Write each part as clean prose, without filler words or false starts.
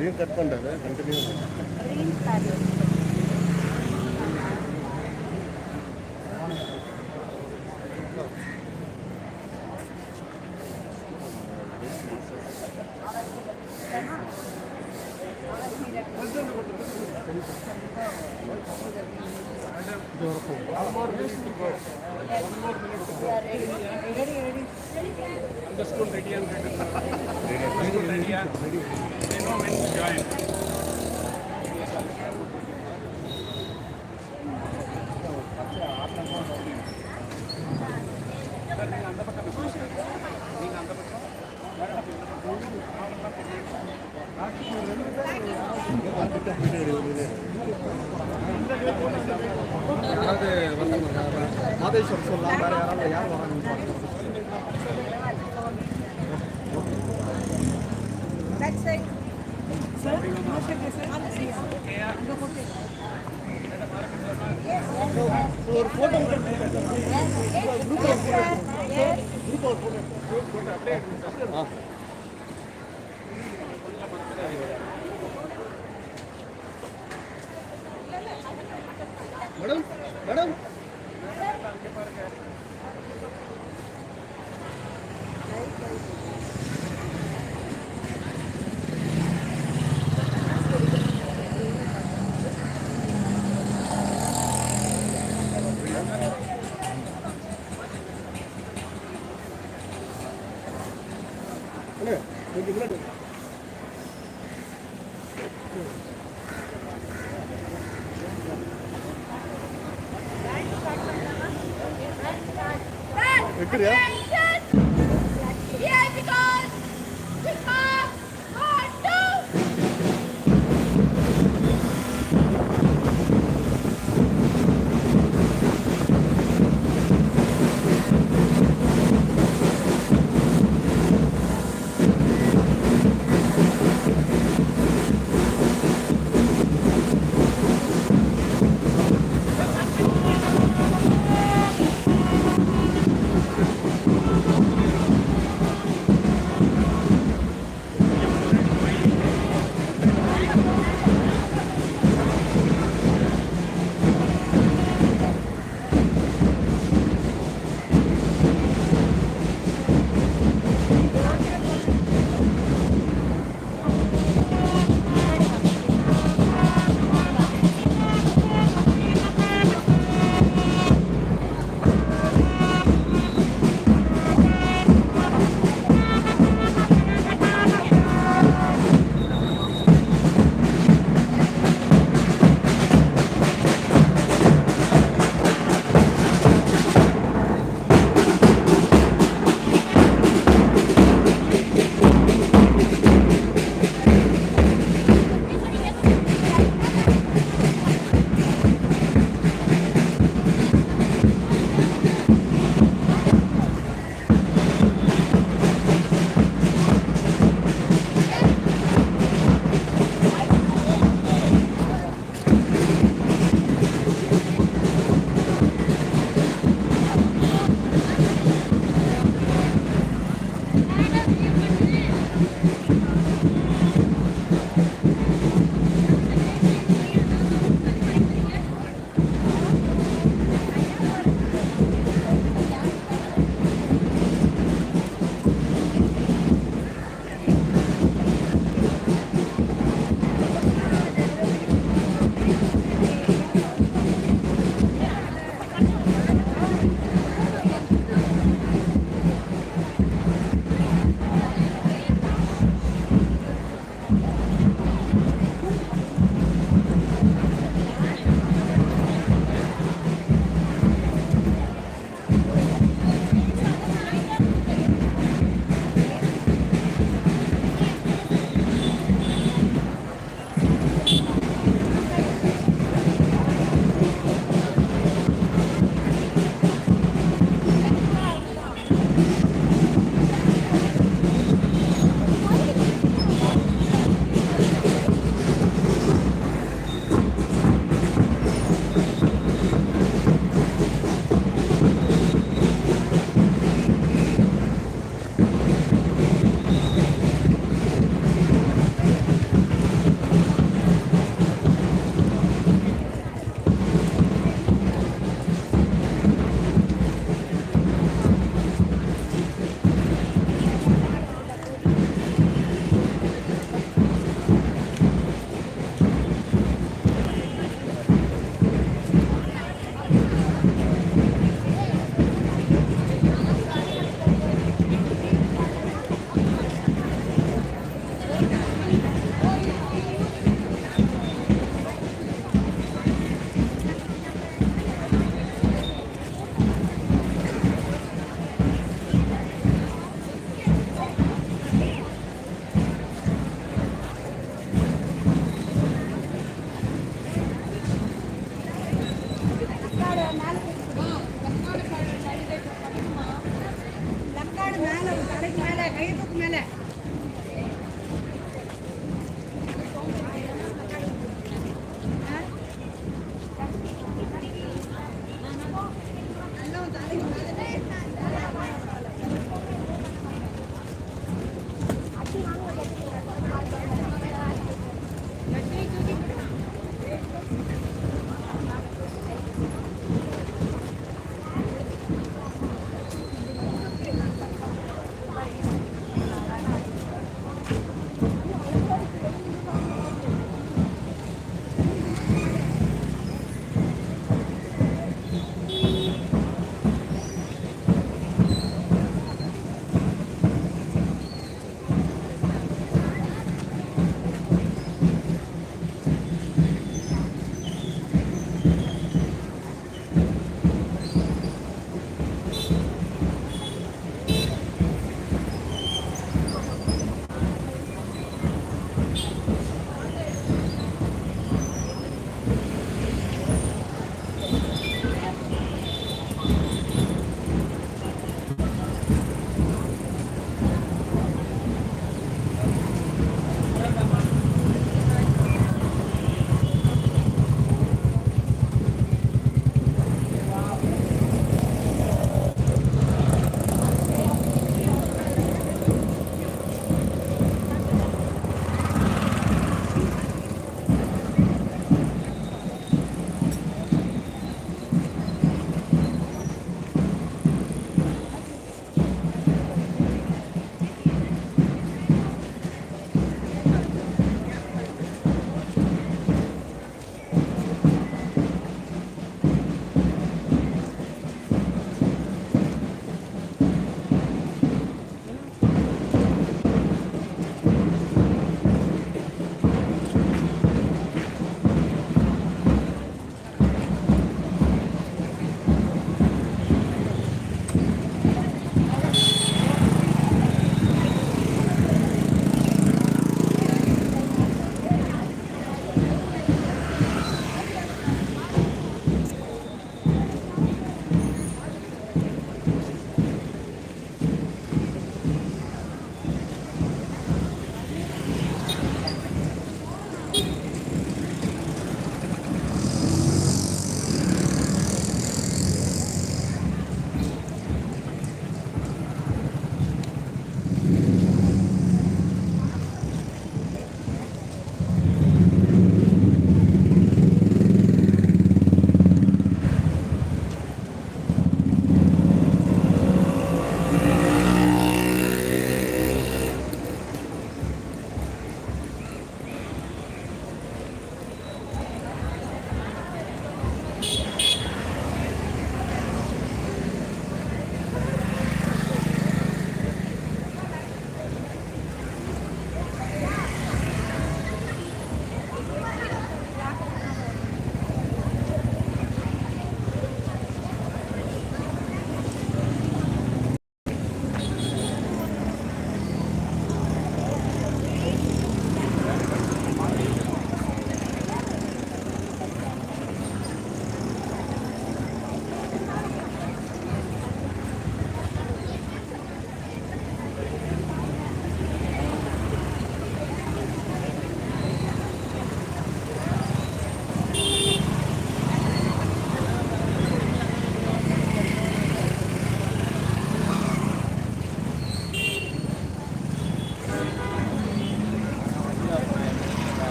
ஏன் கட் பண்ணுறது continue The school ready and ready. They know when to join. Madeshwar சொல்லலாம் வேறு யாராவது யார் வராங்க ஒரு ஃபோட்டோ மேடம் மேடம் வைக்கிறியா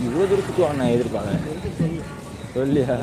இவ்வளோ தூரத்துக்கு வாங்க எதிர்பாங்க சொல்லியா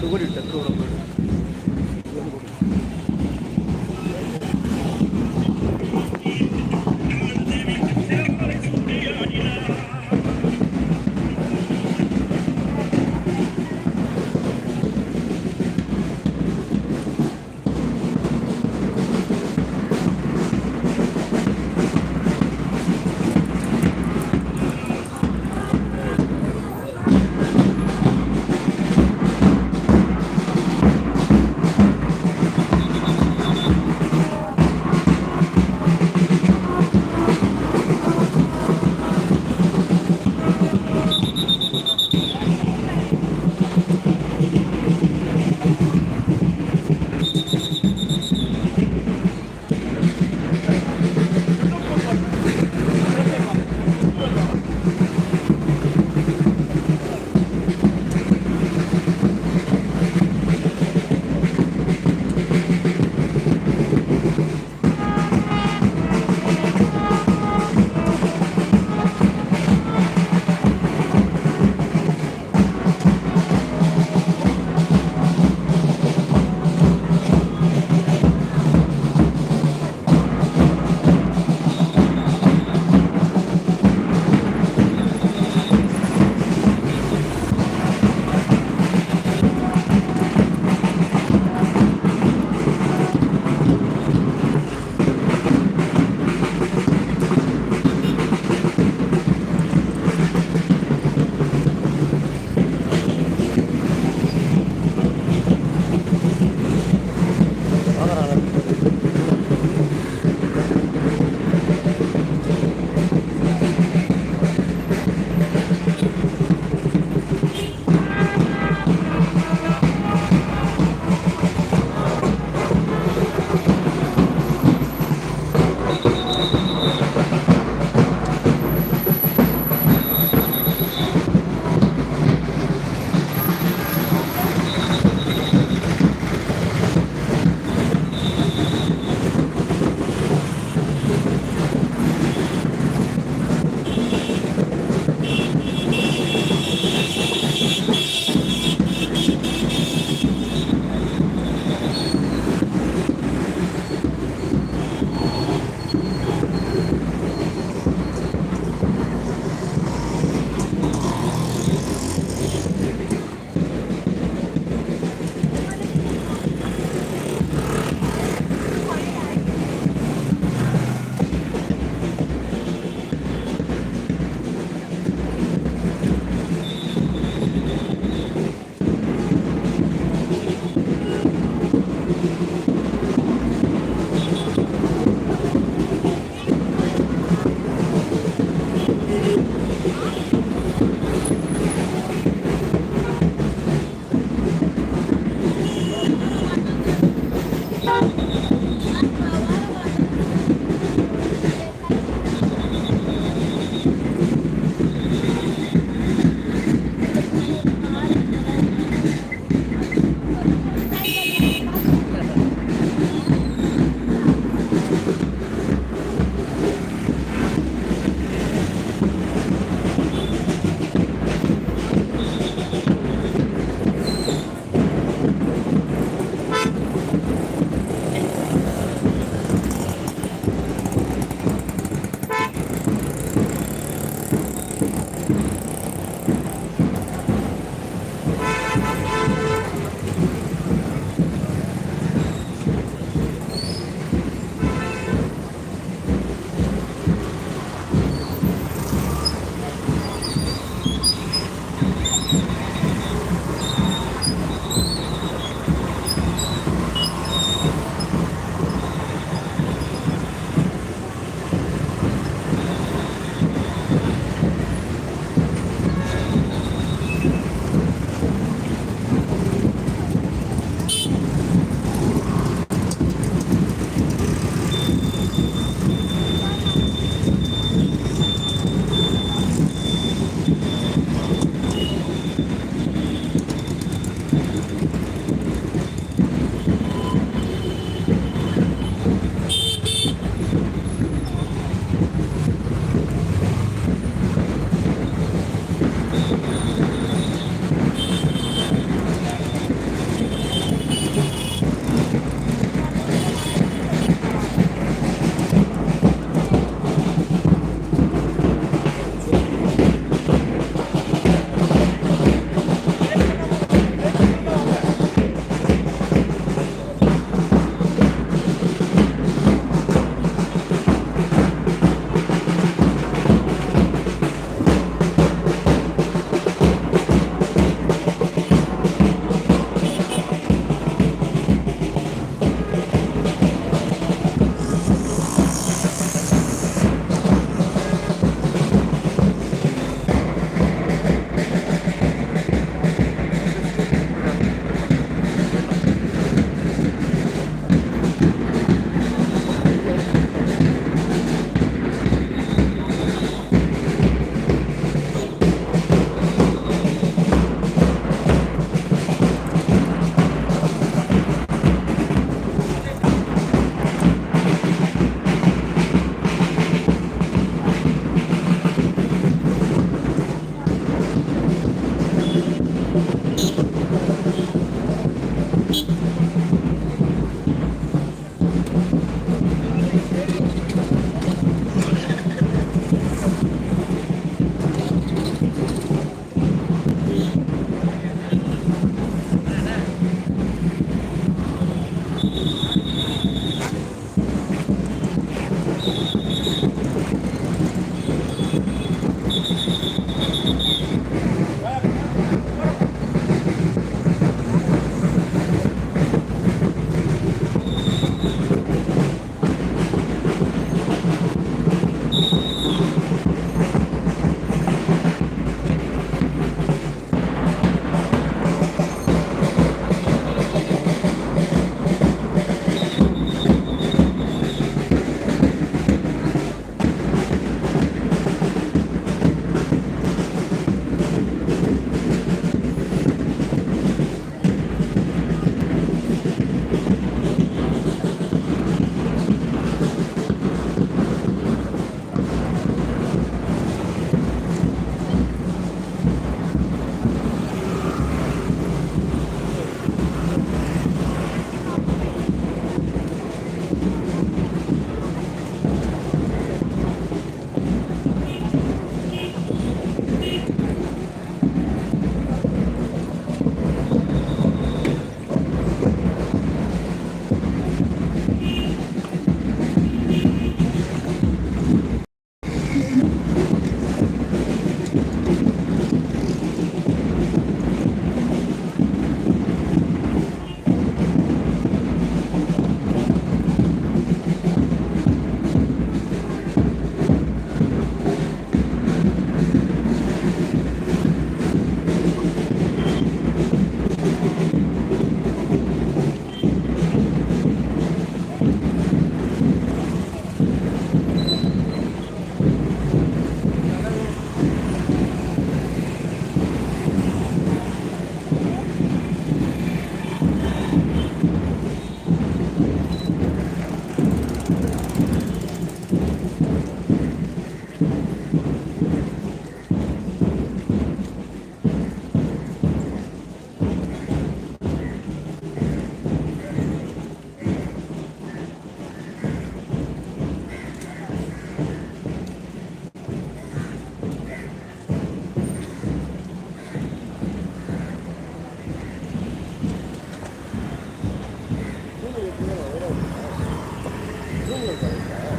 மறுபடி டெத்து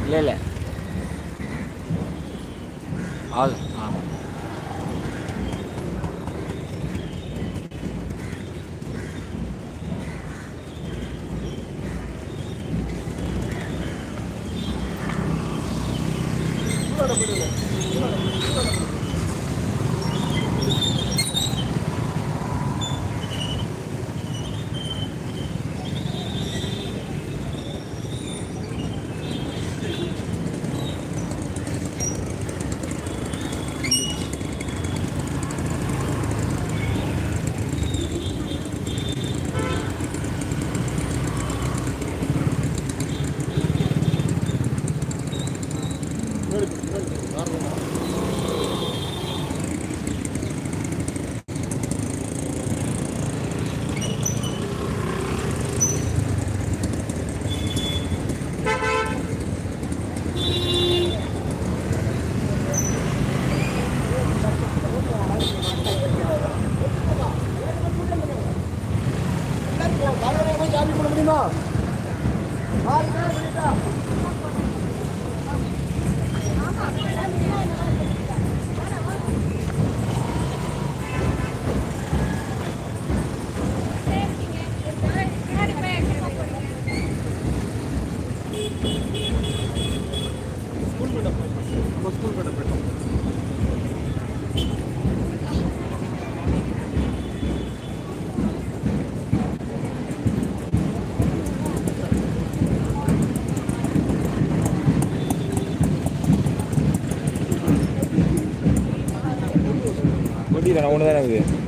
இல்லை இல்லை ஆள் ஆ வண்டி தானே ஒன்று தானே இருக்குது.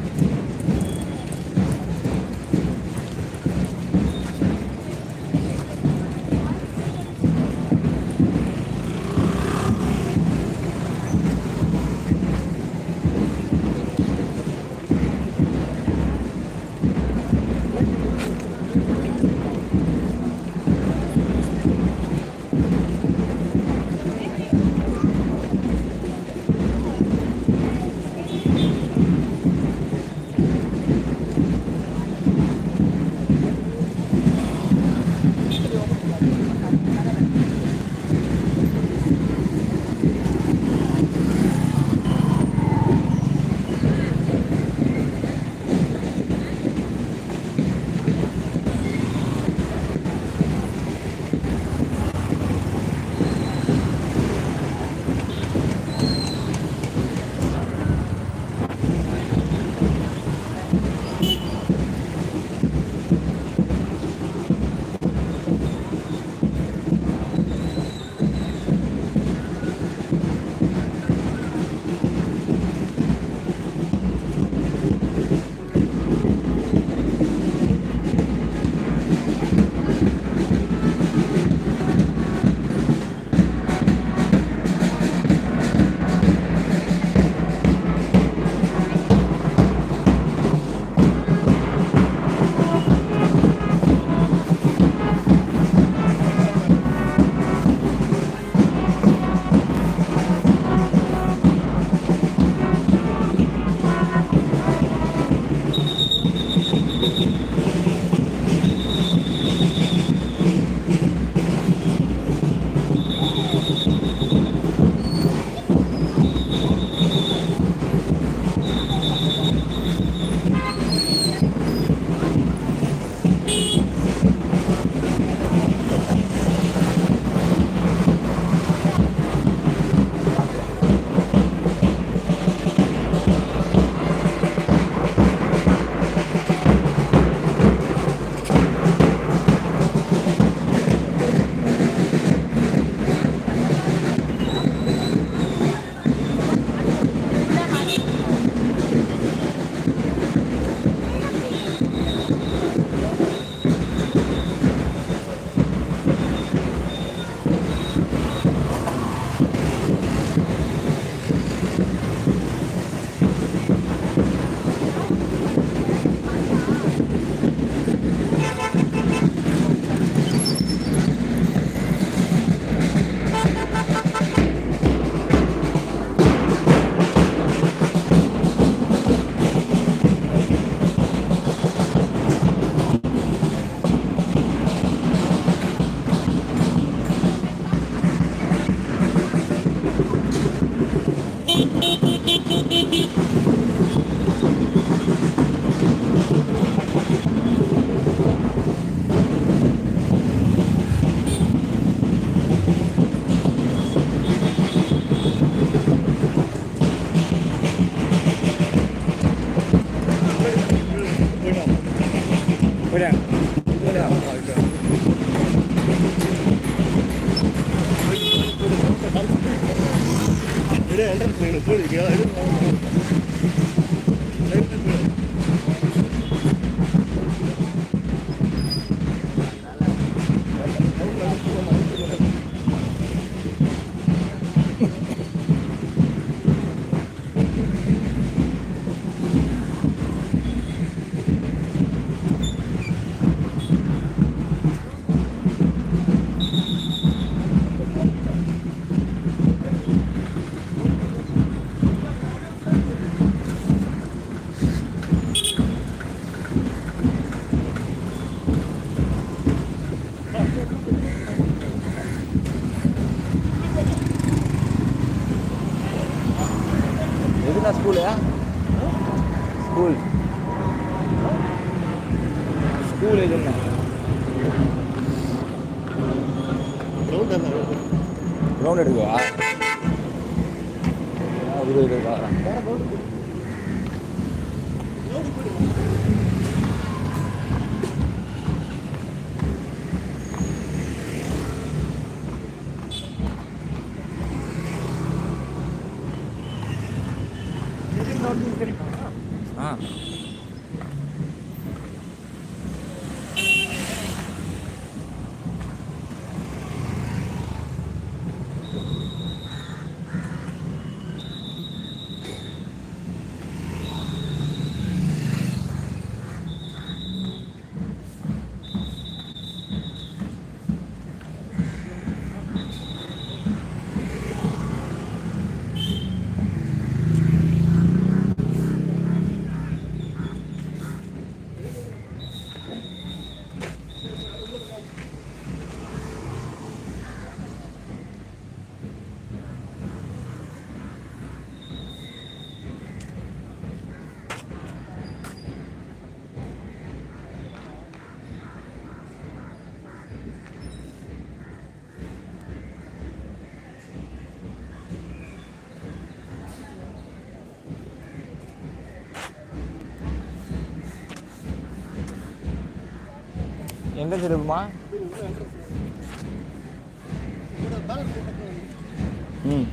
ஸ்கூல் ஸ்கூல் எதுன்னா கிரவுண்ட் எடுக்குவா இது பார்க்குறேன். ஆ எங்கே திரும்புமா? ம்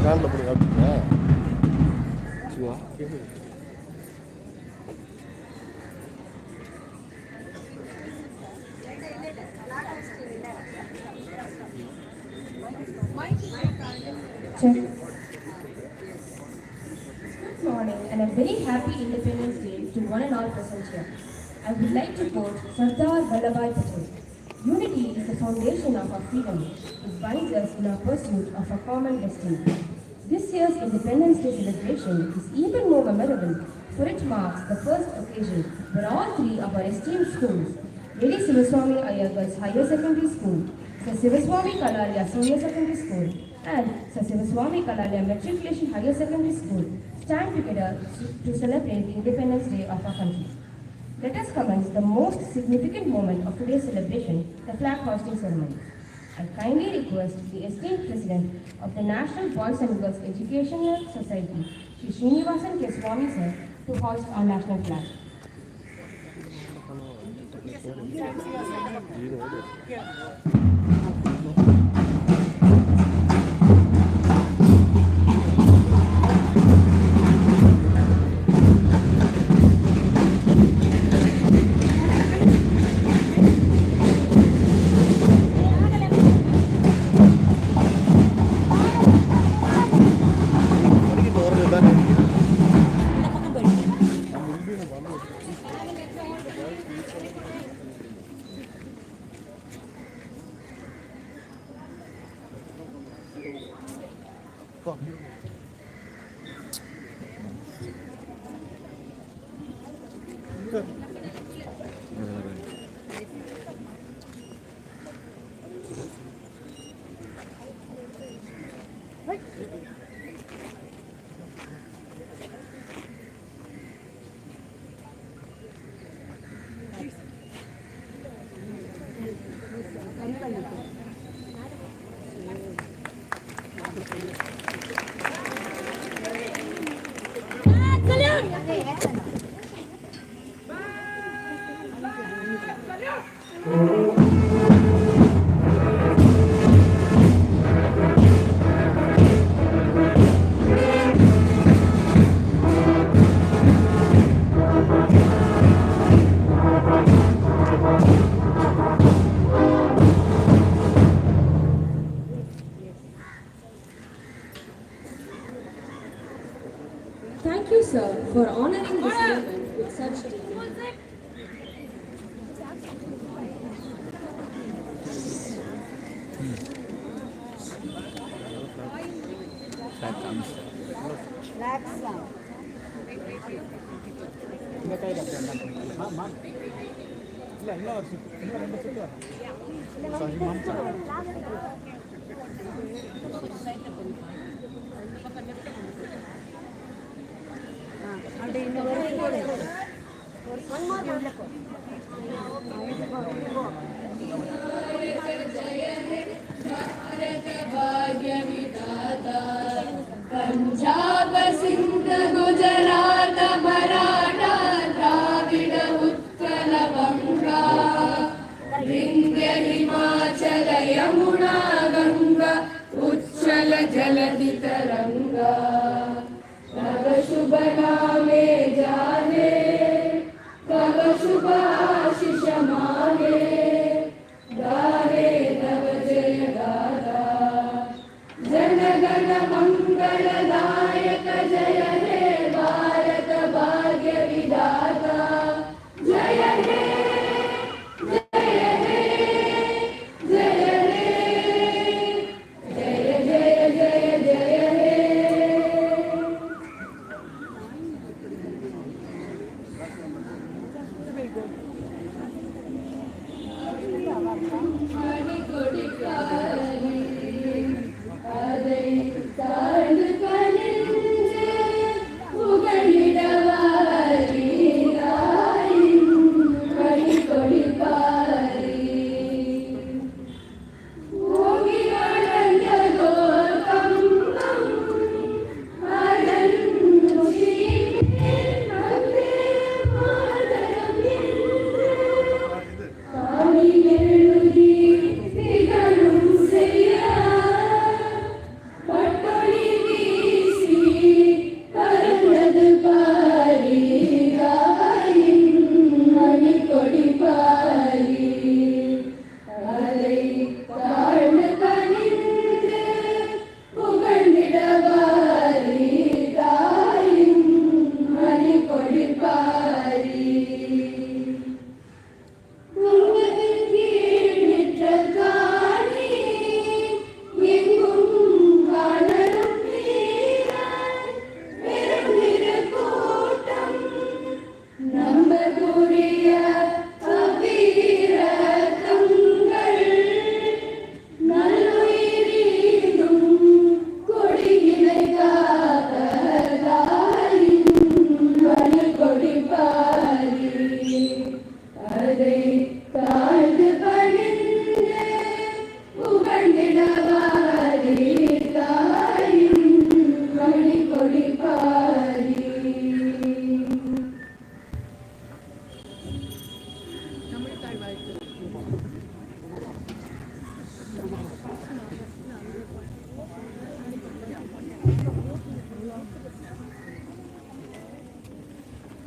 ஃபேனில் போய் காட்டுங்க. Siva Good morning and a very happy Independence Day to one and all present here. I would like to quote Sardar Vallabhbhai Patel. Unity is the foundation of our freedom. It binds us in our pursuit of a common destiny. This year's Independence Day celebration is even more memorable, for it marks the first occasion where all three of our esteemed schools, Lady Sivaswami Ayyar Girls Higher Secondary School, Sir Sivaswami Kalalaya Senior Secondary School, and Sir Sivaswami Kalalaya Matriculation Higher Secondary School, stand together to celebrate the Independence Day of our country. Let us commence the most significant moment of today's celebration, the flag hoisting ceremony. I kindly request the esteemed President of the National Boys and Girls Educational Society, Shri Srinivasan K. Swami sir, to hoist our national flag. Thank you, sir, for honoring this event with such dignity. Punjab Sindh Gujarat Maratha Dravid Utkal बंगा विंध्य हिमाचल यमुना गंगा उच्चल जलधि तरंगा तव शुभ नामे जाने तव शुभ आशीष माने गाहे तव जय गाथा जन गण मंगलदायक जय हे भारत भाग्य विधाता जय हे जय हे जय हे जय जय जय जय हे मणिकोटि कारी அதை தாழ்ந்து பணிந்து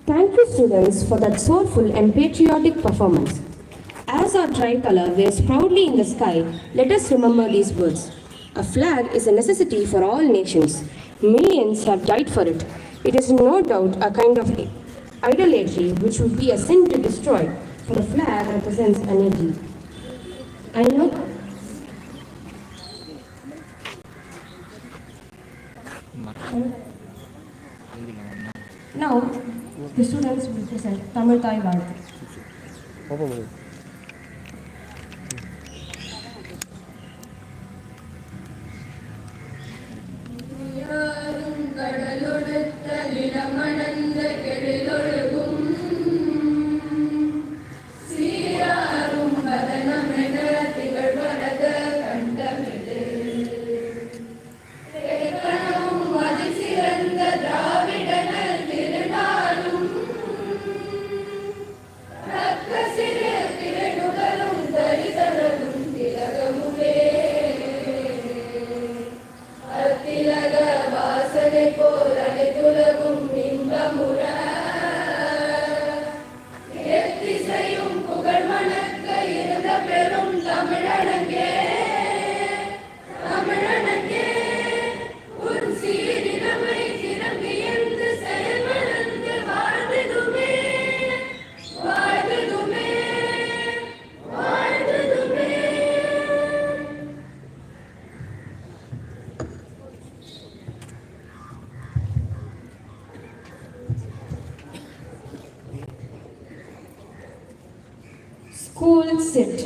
Thank you, students, for that soulful and patriotic performance. As our tricolor waves proudly in the sky, let us remember these words. A flag is a necessity for all nations. Millions have died for it. It is no doubt a kind of idolatry which would be a sin to destroy, for the flag represents energy. I know. Now, the students will present Tamil Thai Bharati. யாரும் கடலொடுத்த நிலமணந்த கெழிலொழுகும் சீராரும் பதனமென திகழ்வரத கண்டமிடு தேக்கணமும் அதிசிறந்த திராவிடனர் திருநாளும் ரத்த சிறு திரளுதலும் தரிதலும் திலகமுவே அத்திலக வாசனை போல் அனைத்துலகும் இன்பமுற எத்திசையும் புகழ் மணக்க இருந்த பெரும் தமிழனங்கே தமிழனங்கே உன் சீரிழமை சிறப்பியந்து செயல்மறந்து வாழ்ந்ததுமே வாழ்ந்ததுமே வாழ்ந்ததுமே. School sit.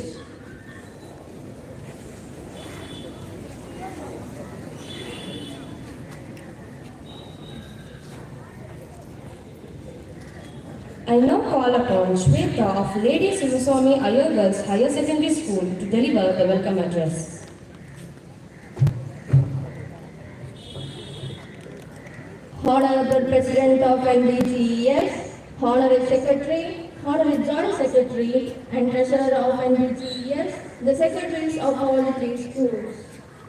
I now call upon Shweta of Lady Sivaswami Ayyar Girls Higher Secondary School to deliver the welcome address. Honorable President of NBGES, Honorary Secretary, Honorary Joint Secretary and Treasurer of NBGES, the Secretaries of all the three schools,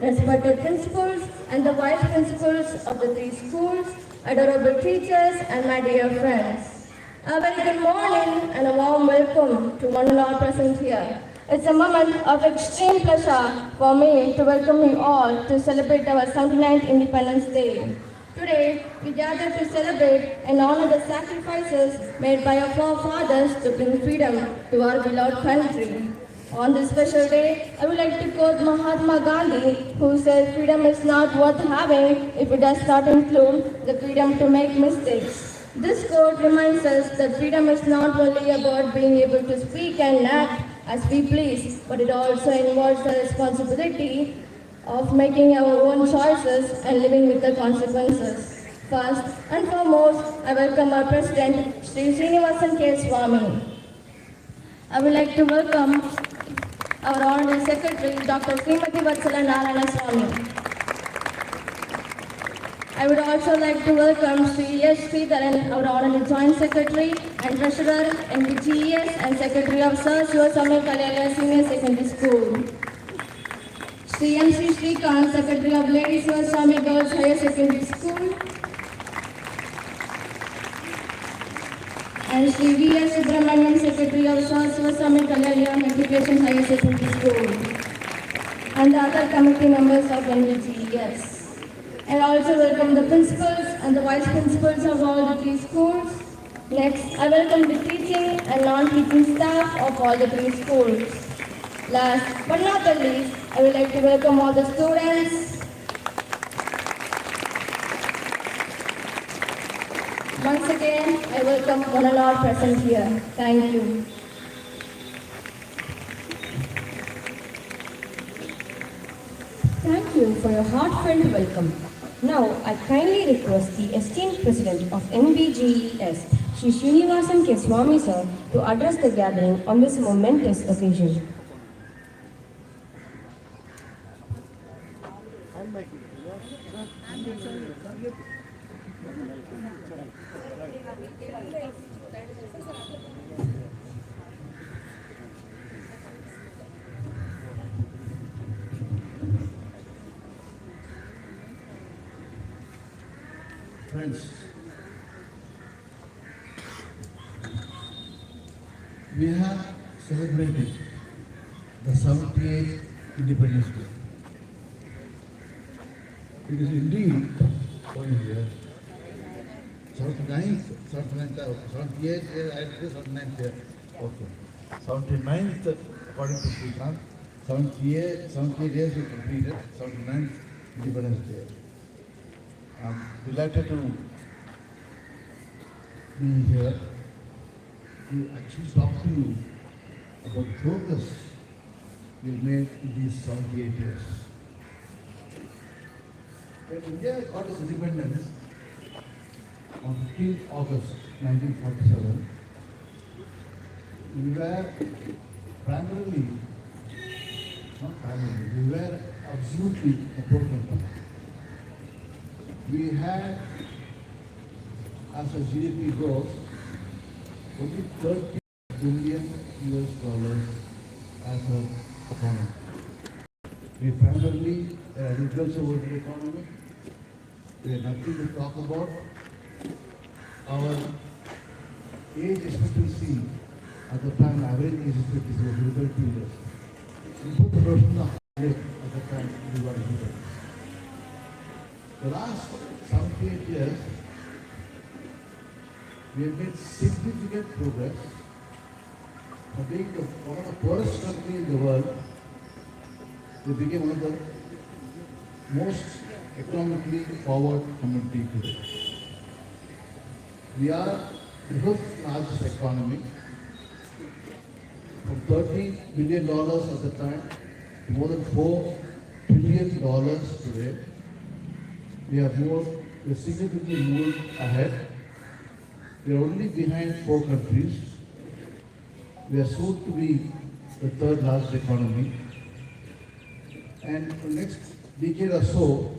respected principals and the vice principals of the three schools, adorable teachers and my dear friends. A very good morning and a warm welcome to one and all present here. It's a moment of extreme pleasure for me to welcome you all to celebrate our 79th Independence Day. Today, we gather to celebrate and honor the sacrifices made by our forefathers to bring freedom to our beloved country. On this special day, I would like to quote Mahatma Gandhi, who said, "Freedom is not worth having if it does not include the freedom to make mistakes." This quote reminds us that freedom is not only about being able to speak and act as we please, but it also involves the responsibility of making our own choices and living with the consequences. First and foremost, I welcome our President, Sri Srinivasan K. Swami. I would like to welcome our Honorary Secretary, Dr. Srimati Vatsala Narayana Swami. I would also like to welcome Sri S. Sridharan, our Honorary Joint Secretary and Treasurer, NBGES and Secretary of Sir Sivaswami Kalalaya Senior Secondary School. Sri M. Sri Srikant, Secretary of Lady Sivaswami Girls Higher Secondary School. And Sri V. S. Subramaniam, Secretary of Sir Sivaswami Kalalaya Matriculation Higher Secondary School. And the other committee members of NBGES. And also welcome the principals and the vice principals of all the three schools. Next, I welcome the teaching and non-teaching staff of all the three schools. Last but not the least, I would like to welcome all the students. Once again, I welcome one and all present here. Thank you. Thank you for your heartfelt welcome. Now, I kindly request the esteemed President of NBGES, Sri Srinivasan K. Swami sir, to address the gathering on this momentous occasion. Friends, we have celebrated the 78th Independence Day. It is indeed 1 year. 78th year, I did 79th year. Okay. 79th, according to Srikanth, 78 years we completed, 79th Independence Day. I'm delighted to be here to actually talk to you about the progress we've made in these 78 years. When India got its independence on 15th August 1947, we were primarily, we were absolutely a poor country. We had, as our GDP grows, only 30 billion US dollars as an economy. We primarily an agriculture-oriented economy. We had nothing to talk about. Our age expectancy at the time, average age expectancy was 32 years. We put the person at the time we were independent. The last 78 years, we have made significant progress from being one of the poorest countries in the world. We became one of the most economically forward community today. We are the fifth largest economy, from $30 billion at the time to more than $4 billion today. We have significantly moved ahead. We are only behind 4 countries. We are soon to be the third largest economy. And for the next decade or so,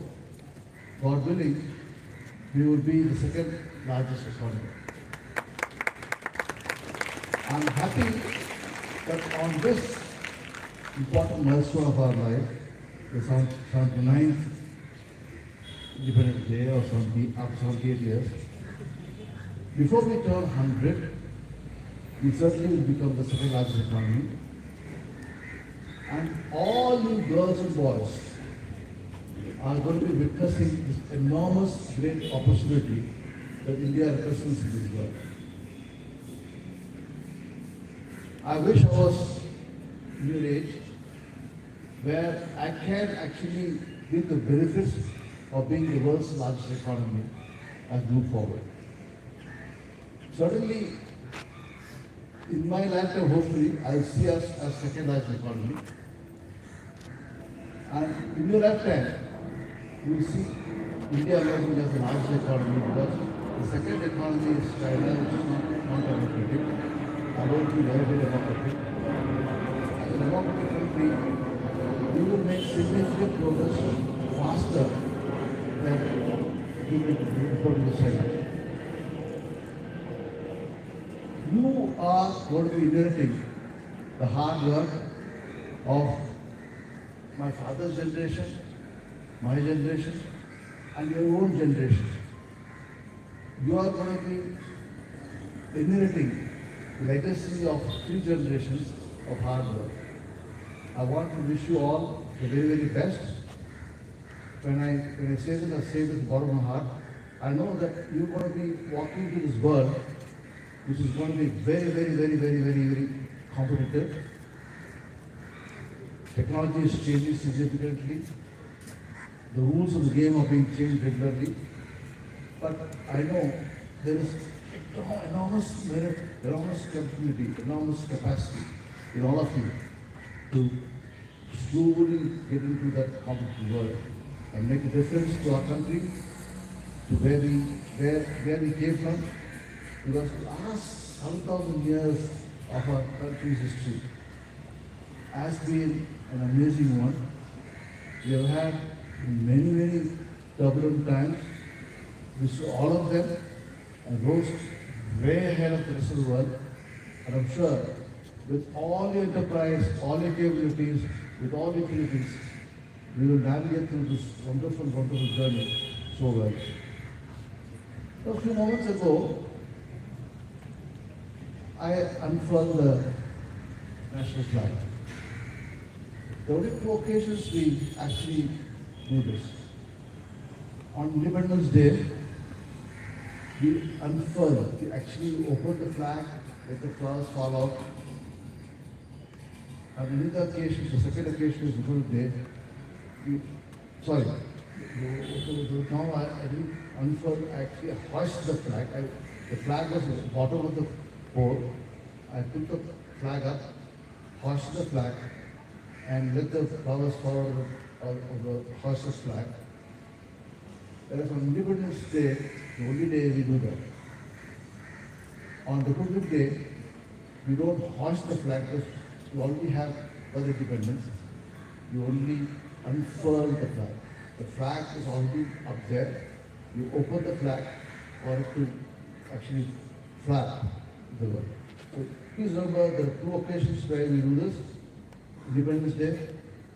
God willing, we will be the second largest economy. I'm happy that on this important milestone of our life, the 79th Independence Day or 78 years, before we turn 100, we certainly will become the second largest economy. And all you girls and boys are going to be witnessing this enormous great opportunity that India represents in this world. I wish I was in your age where I can actually get the benefits of being the world's largest economy as we move forward. Certainly, in my lifetime, hopefully, I'll see us as second largest economy. And in your lifetime, you will see India emerging as the largest economy because the second economy is China, which is not democratic. I don't think very democratic. As a democratic country, we will make significant progress faster than we will before the China. You are going to be inheriting the hard work of my father's generation, my generation, and your own generation. You are going to be inheriting the legacy of 3 generations of hard work. I want to wish you all the very, very best. When I say this, I say this with the bottom of my heart. I know that you're going to be walking into this world which is going to be very, very, very, very, very, very competitive. Technology is changing significantly. The rules of the game are being changed regularly. But I know there is enormous merit, enormous capability, enormous capacity in all of you to slowly get into that competitive world and make a difference to our country, to where we came from. Because the last 7,000 years of our country's history has been an amazing one. We have had many, many turbulent times. We saw all of them and rose way ahead of the rest of the world. And I'm sure with all your enterprise, all your capabilities, with all your abilities, we will navigate through this wonderful, wonderful journey so well. A few moments ago, I unfurled the national flag. There were two occasions we actually do this. On Independence Day, we unfurl, we actually open the flag, let the flowers fall out. And in the occasion, the second occasion is Republic Day, now I didn't unfurl, I actually hoist the flag. The flag was at the bottom of the pole. I took the flag up, hoisted the flag, and let the flowers fall out of the hoisted flag. Whereas on Independence Day, the only day we do that. On Republic Day, we don't hoist the flag because we already have for the independence. You only unfurl the flag. The flag is already up there. You open the flag for it to actually flap the world. So please remember there are two occasions where we do this: Independence Day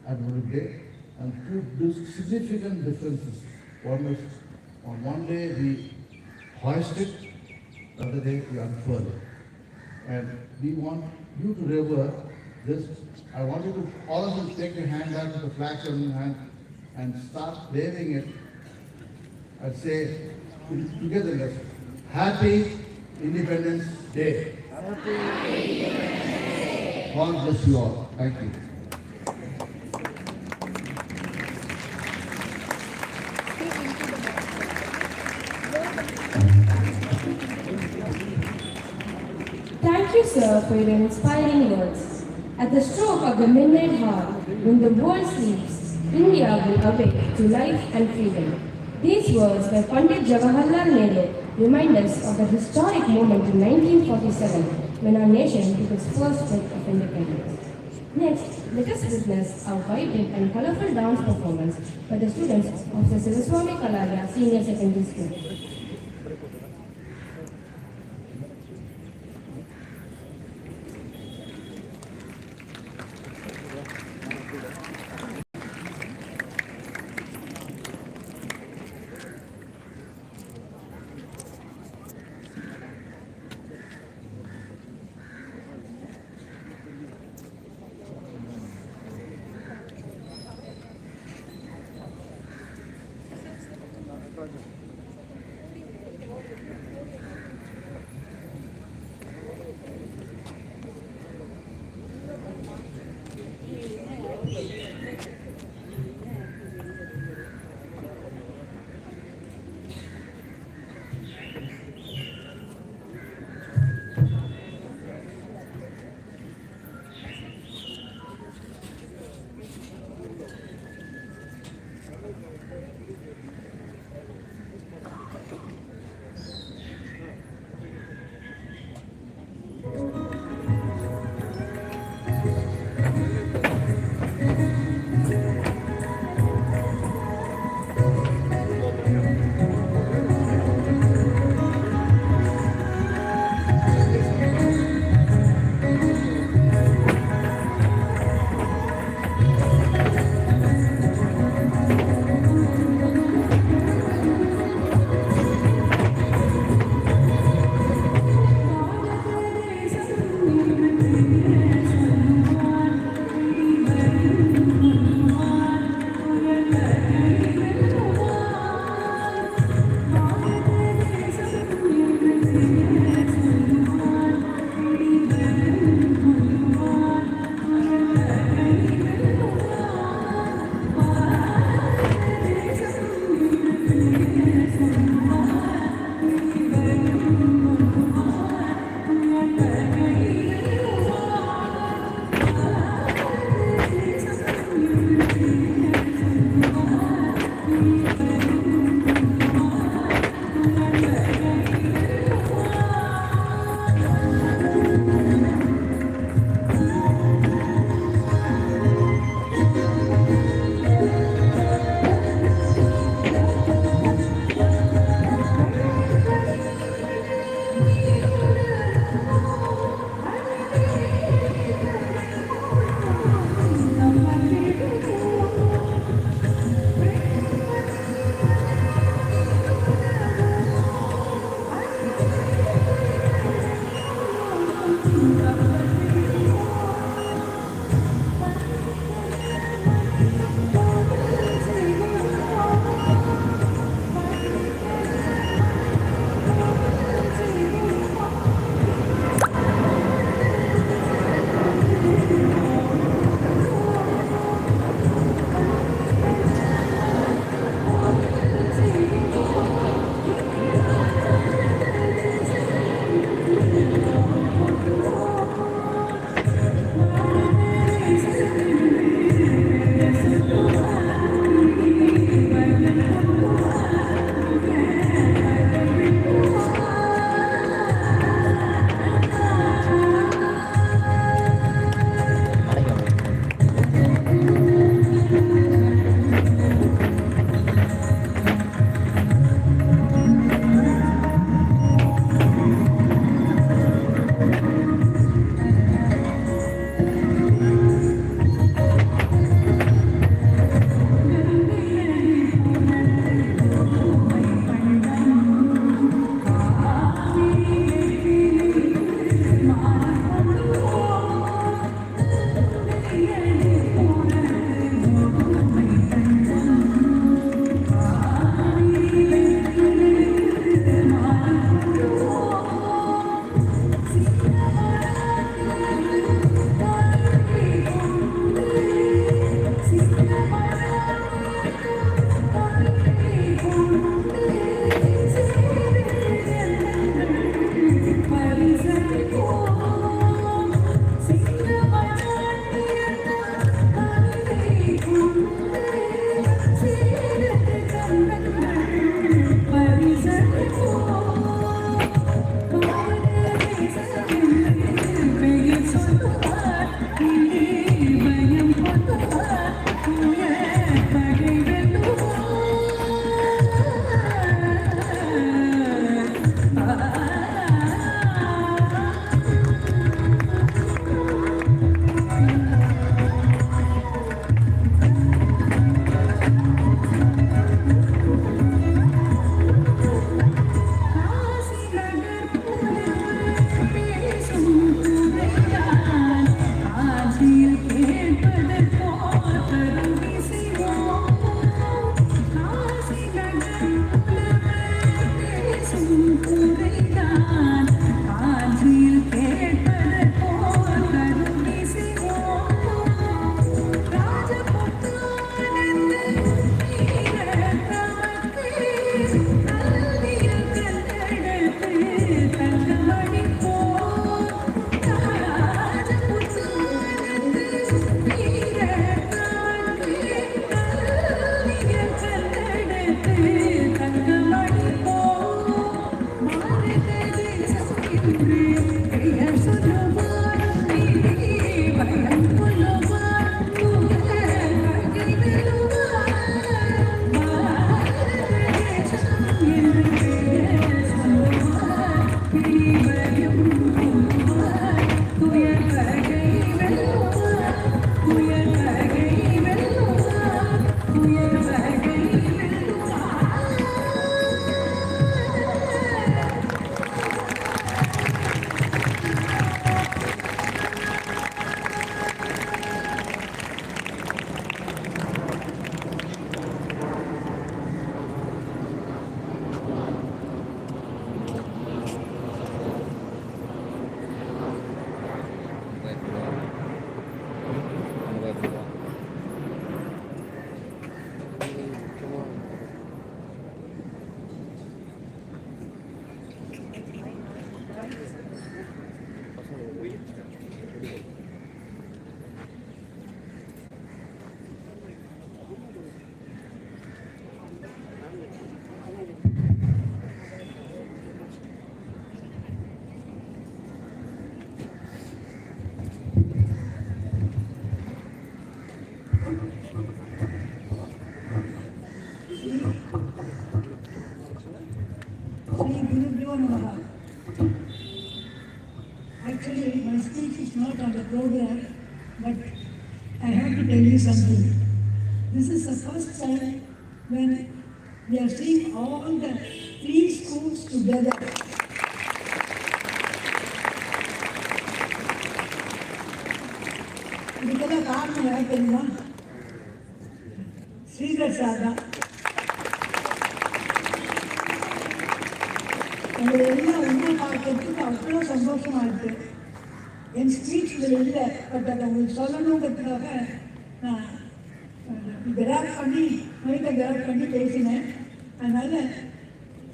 and Republic Day, and two significant differences. One is on one day we hoist it, the other day we unfurl it. And we want you to remember this. I want you to, all of you, take your hand out with the flag in your hand and start waving it and say together, let's, Happy Independence Day. Happy Independence Day. God bless you all. Thank you. Thank you, sir, for your inspiring words. At the stroke of the midnight hour, when the world sleeps, India will awake to life and freedom. These words by Pandit Jawaharlal Nehru remind us of the historic moment in 1947 when our nation took its first step of independence. Next, let us witness a vibrant and colorful dance performance by the students of the Sivaswami Kalalaya Senior Secondary School. Sri Gurubhyo Namaha. Actually, my speech is not on the program, but I have to tell you something. This is the first time when we are seeing all the 3 schools together. இதுக்கெல்லாம் காரணம் யார் தெரியுமா? Sridhar sir தான். உங்களை எல்லாம் ஒன்றா பார்க்கறதுக்கு அவ்வளோ சந்தோஷமா இருக்கு. என் ஸ்பீச் இதில் இல்லை, பட் அதை உங்களுக்கு சொல்லணுங்கிறதுக்காக நான் கிராப் பண்ணி பேசினேன். அதனால்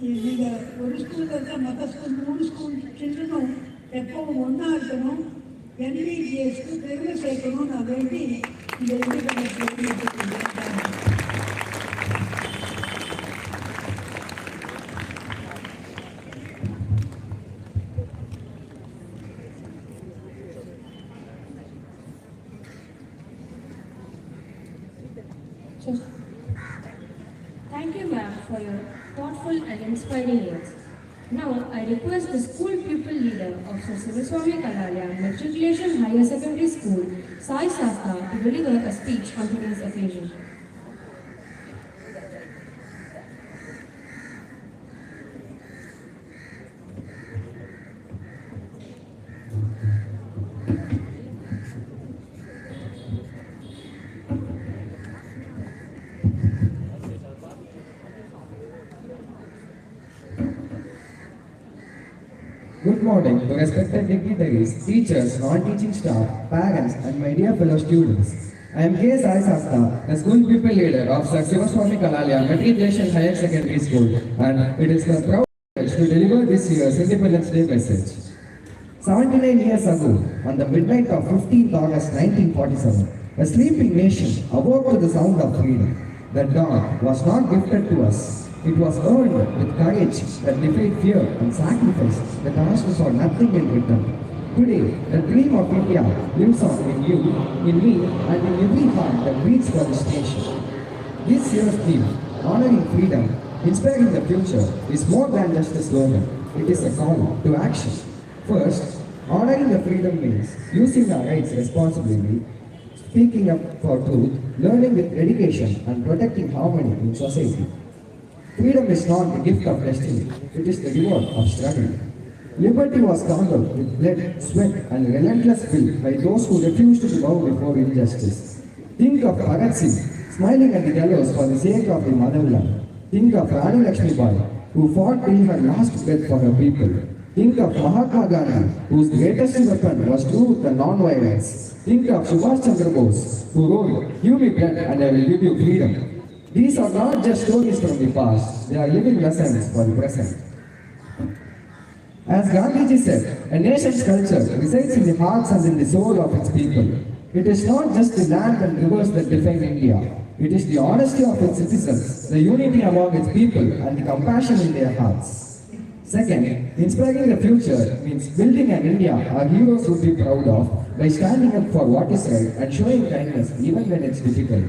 நீங்கள் ஒரு ஸ்கூலில் இருக்க மற்ற ஸ்கூல் 3 ஸ்கூல் சில்ட்ரனும் எப்பவும் ஒன்றா இருக்கணும், NBGESக்கு பெருமை சேர்க்கணும்னு நான் வேண்டி இந்த Thank you, ma'am, for your thoughtful and inspiring words. Now, I request the school pupil leader of Sir Sivaswami Kalalaya Matriculation Higher Secondary School, Sai Sasta, to deliver a speech on today's occasion. Good morning to respected dignitaries, teachers, non-teaching staff, parents and my dear fellow students. I am K. Sai Sasta, the school pupil leader of Sir Sivaswami Kalalaya Matriculation Higher Secondary School, and it is my proud privilege to deliver this year's Independence Day message. 79 years ago, on the midnight of 15th August 1947, a sleeping nation awoke to the sound of freedom. The dawn was not gifted to us. It was earned with courage that defied fear and sacrifice that asked for nothing in return. Today, the dream of India lives on in you, in me, and in every heart that beats for this nation. This year's theme, honoring freedom, inspiring the future, is more than just a slogan. It is a call to action. First, honoring the freedom means using our rights responsibly, speaking up for truth, learning with dedication, and protecting harmony in society. Freedom is not the gift of destiny, it is the reward of struggle. Liberty was conquered with blood, sweat, and relentless will by those who refused to bow before injustice. Think of Bharat Singh, smiling at the gallows for the sake of the motherland. Think of Rani Lakshmi Bai, who fought till her last breath for her people. Think of Mahatma Gandhi, whose greatest weapon was truth and non-violence. Think of Subhash Chandra Bose, who wrote, "Give me blood and I will give you freedom." These are not just stories from the past, they are living lessons for the present. As Gandhiji said, a nation's culture resides in the hearts and in the soul of its people. It is not just the land and rivers that define India. It is the honesty of its citizens, the unity among its people, and the compassion in their hearts. Second, inspiring the future means building an India our heroes would be proud of by standing up for what is right and showing kindness even when it's difficult.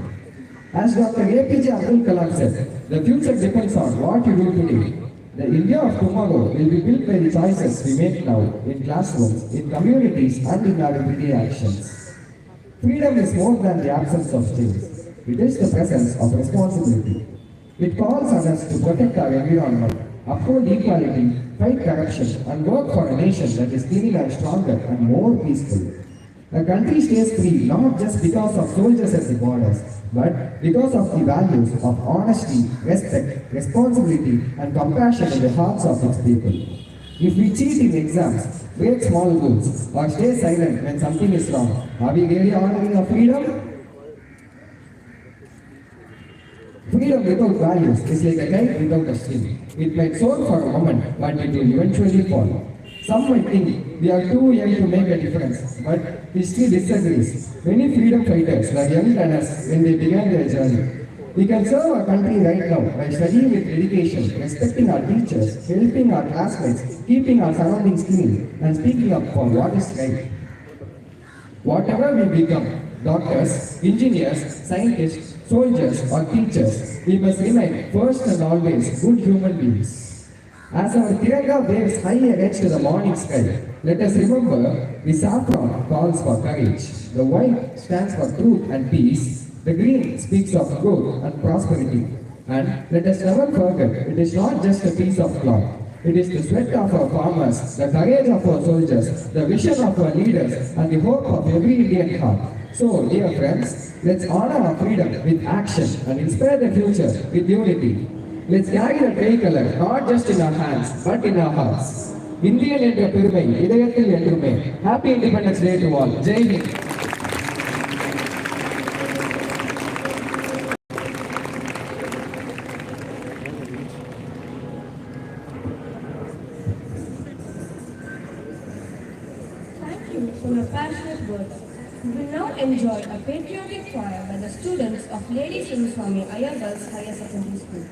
As Dr. APJ Abdul Kalam said, the future depends on what you do today. The India of tomorrow will be built by the choices we make now in classrooms, in communities, and in our everyday actions. Freedom is more than the absence of chains. It is the presence of responsibility. It calls on us to protect our environment, uphold equality, fight corruption, and work for a nation that is cleaner and stronger and more peaceful. A country stays free not just because of soldiers at the borders, but because of the values of honesty, respect, responsibility, and compassion in the hearts of its people. If we cheat in exams, break small rules, or stay silent when something is wrong, are we really honoring our freedom? Freedom without values is like a kite without a string. It might soar for a moment, but it will eventually fall. Some might think we are too young to make a difference, but history disagrees. Many freedom fighters were younger than us when they began their journey. We can serve our country right now by studying with dedication, respecting our teachers, helping our classmates, keeping our surroundings clean, and speaking up for what is right. Whatever we become, doctors, engineers, scientists, soldiers, or teachers, we must remain first and always good human beings. As our Tiranga waves high against the morning sky, let us remember the saffron calls for courage, the white stands for truth and peace, the green speaks of growth and prosperity. And let us never forget, it is not just a piece of cloth. It is the sweat of our farmers, the courage of our soldiers, the vision of our leaders, and the hope of every Indian heart. So, dear friends, let's honor our freedom with action and inspire the future with unity. Let's carry the tricolor not just in our hands, but in our hearts. Indian என்ற பெருமை இதயத்தில் என்றுமே. Happy Independence Day to all. Jai Hind. Thank you for your passionate words. We will now enjoy a patriotic choir by the students of Lady Sivaswami Ayyar Girls Higher Secondary School.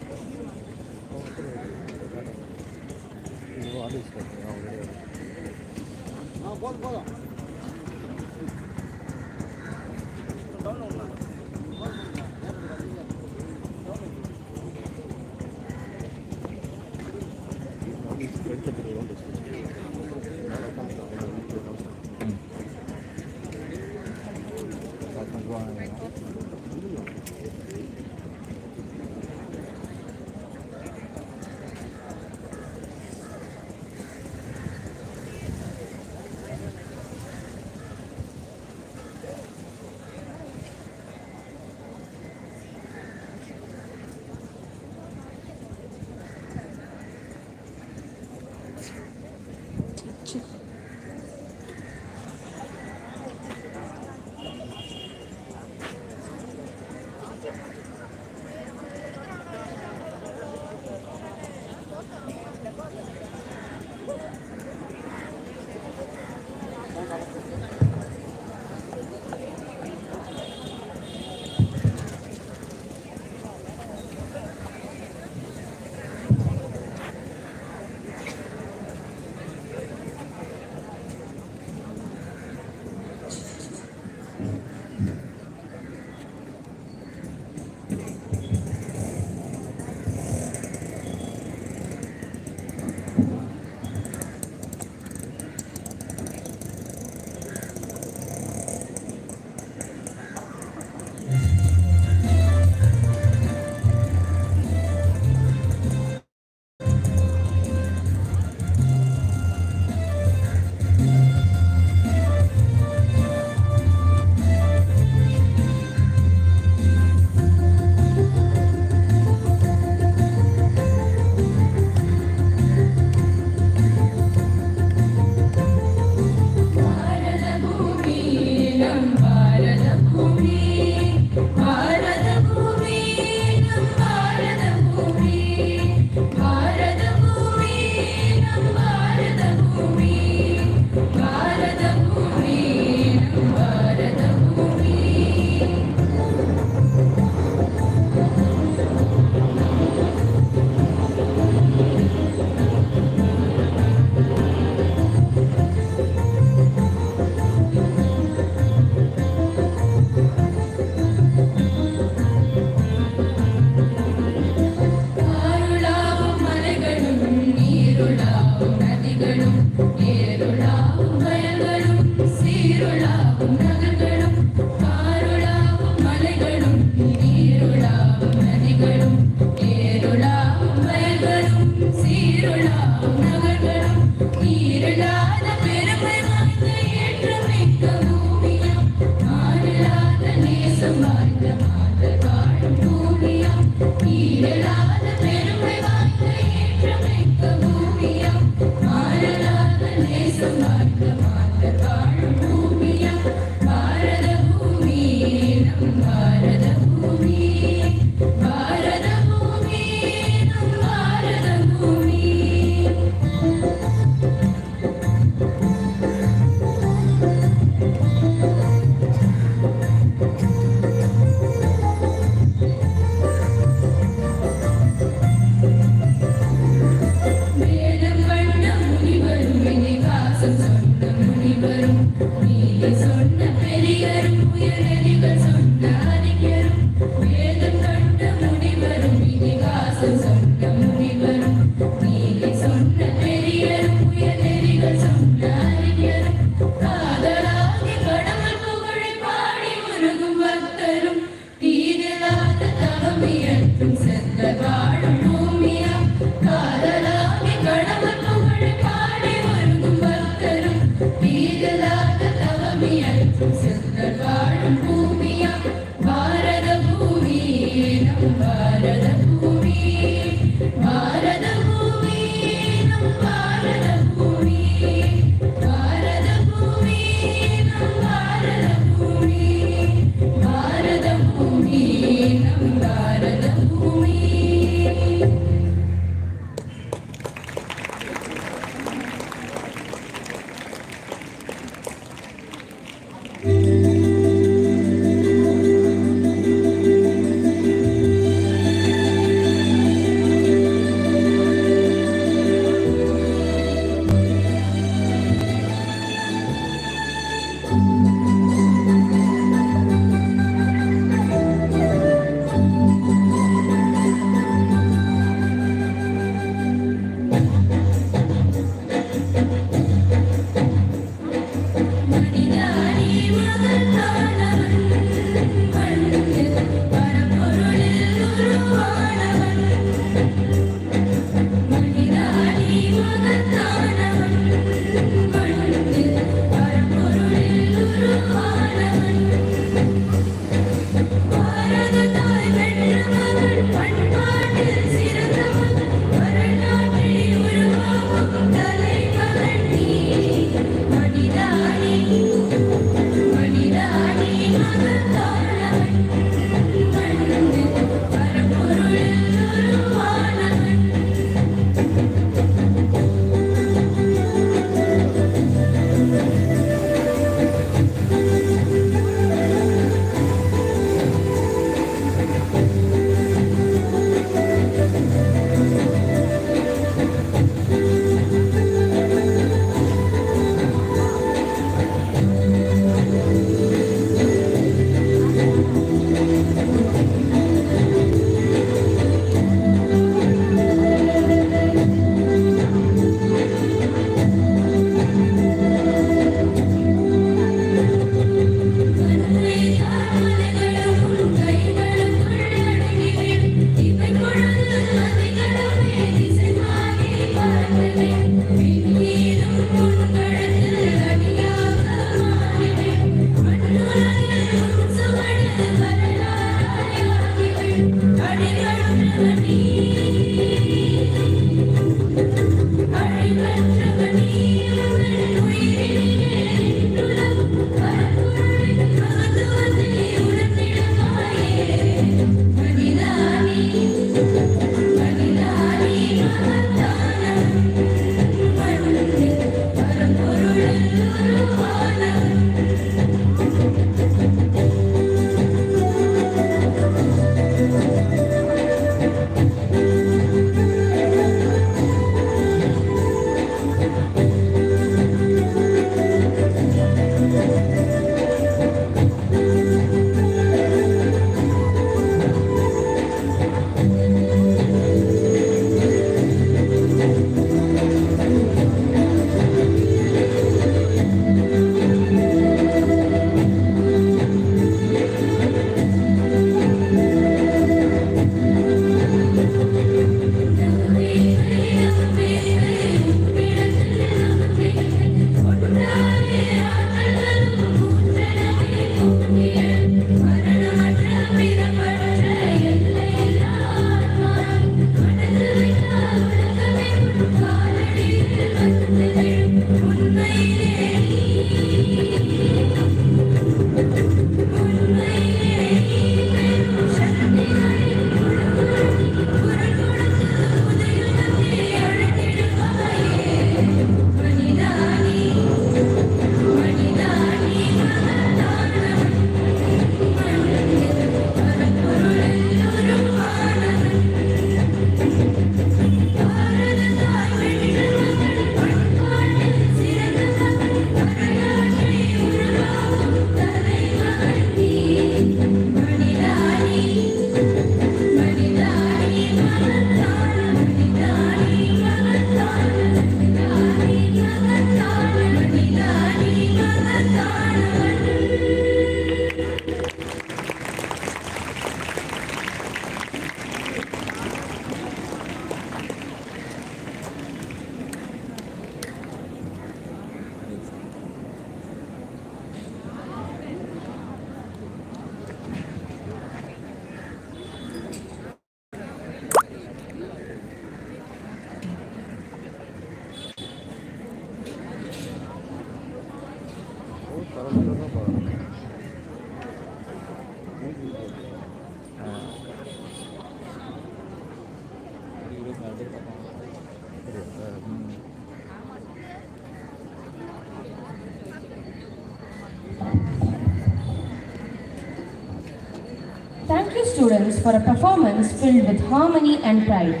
Thank you, students, for a performance filled with harmony and pride.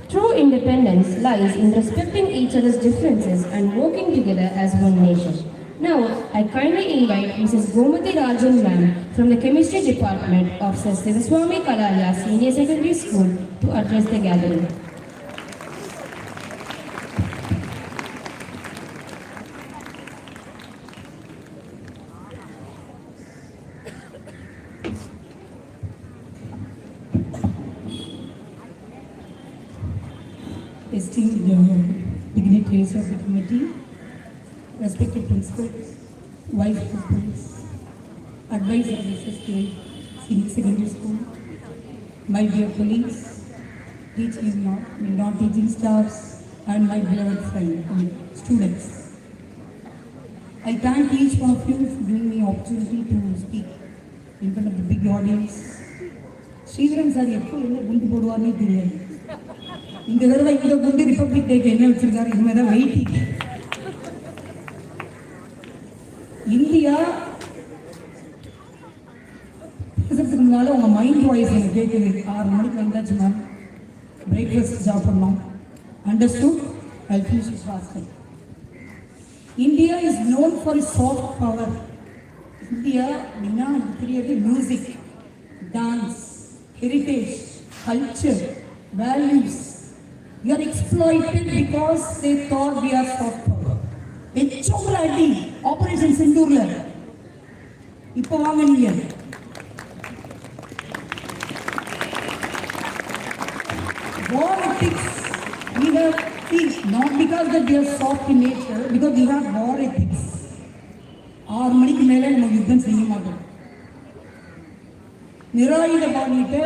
True independence lies in respecting each other's differences and working together as one nation. Now, I kindly invite Mrs. Gomati Rajan ma'am from the Chemistry Department of Sir Sivaswami Kalalaya Senior Secondary School to address the gathering. Esteemed dignitaries of the committee, respected principals, vice principals, advisor officers to Senior Secondary School, my dear colleagues, teaching non-teaching staffs, and my beloved friends, students. I thank each one of you for giving me opportunity to speak in front of the big audience. Sridharan sir, எப்போ என்ன குண்டு போடுவார்னே தெரியாது. இந்த தடவை இந்த குண்டு republic டேக்கு என்ன வச்சிருக்காரு, இனிமேல் தான் வெயிட்டிங். இந்தியா பேசுறதுக்கு முன்னால உங்க மைண்ட் வாய்ஸ் எனக்கு கேட்குது. 6 மணிக்கு வந்தாச்சு மேம், பிரேக்ஃபாஸ்ட் சாப்பிடணும். Understood, I feel fasting. India is known for soft power. India அப்படின்னா எனக்கு தெரியாது music, dance, heritage, culture, values. We are exploited because they thought we are soft power. எச்சோம்லாட்டி ஆபரேஷன் சிந்தூர்ல இப்போ வாங்க நீங்க. War ethics we have peace not because that we are soft in nature, because we have war ethics. 6 மணிக்கு மேலே நம்ம யுத்தம் செய்ய மாட்டோம், நிராயுத பாணியிட்ட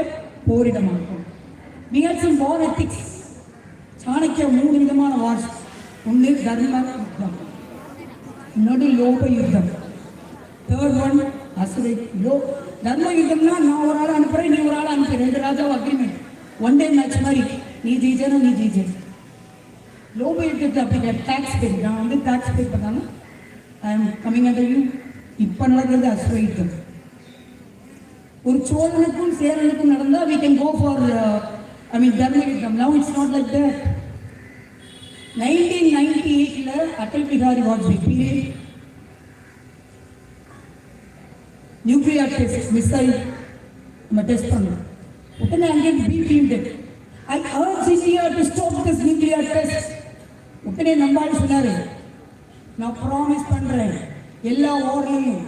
போரிட மாட்டோம். We had some war ethics. Chanakya 3 விதமான வார்ஸ். ஒன்று தர்ம யுத்தம், இன்னொன்று லோப யுத்தம், தேர்ட் ஒன் அசுரை. தர்ம யுத்தம்னா நான் ஒரு ஆள் அனுப்புறேன், நீ ஒரு ஆள் அனுப்புறேன், 2 ராஜாவும் அக்ரிமெண்ட், ஒன் டே மேட்ச் மாதிரி, நீ ஜெயிச்சேனா நீ ஜெயிச்சே. லோப யுத்தத்தை அப்படி டாக்ஸ் பே, நான் வந்து டாக்ஸ் பே பண்ணாமல் I am coming under you. இப்போ நடக்கிறது அசுரை யுத்தம். ஒரு சோழனுக்கும் சேரனுக்கும் நடந்தால் we can go for தர்ம யுத்தம். Now it's not like that. 1998ல Atal Bihari Vajpayee period nuclear test missile நம்ம டெஸ்ட் பண்ணோம். உடனே அங்கே பீட் I urge India to stop this nuclear test. உடனே நம்மால் சொன்னாரு, நான் ப்ராமிஸ் பண்றேன் எல்லா வார்லையும்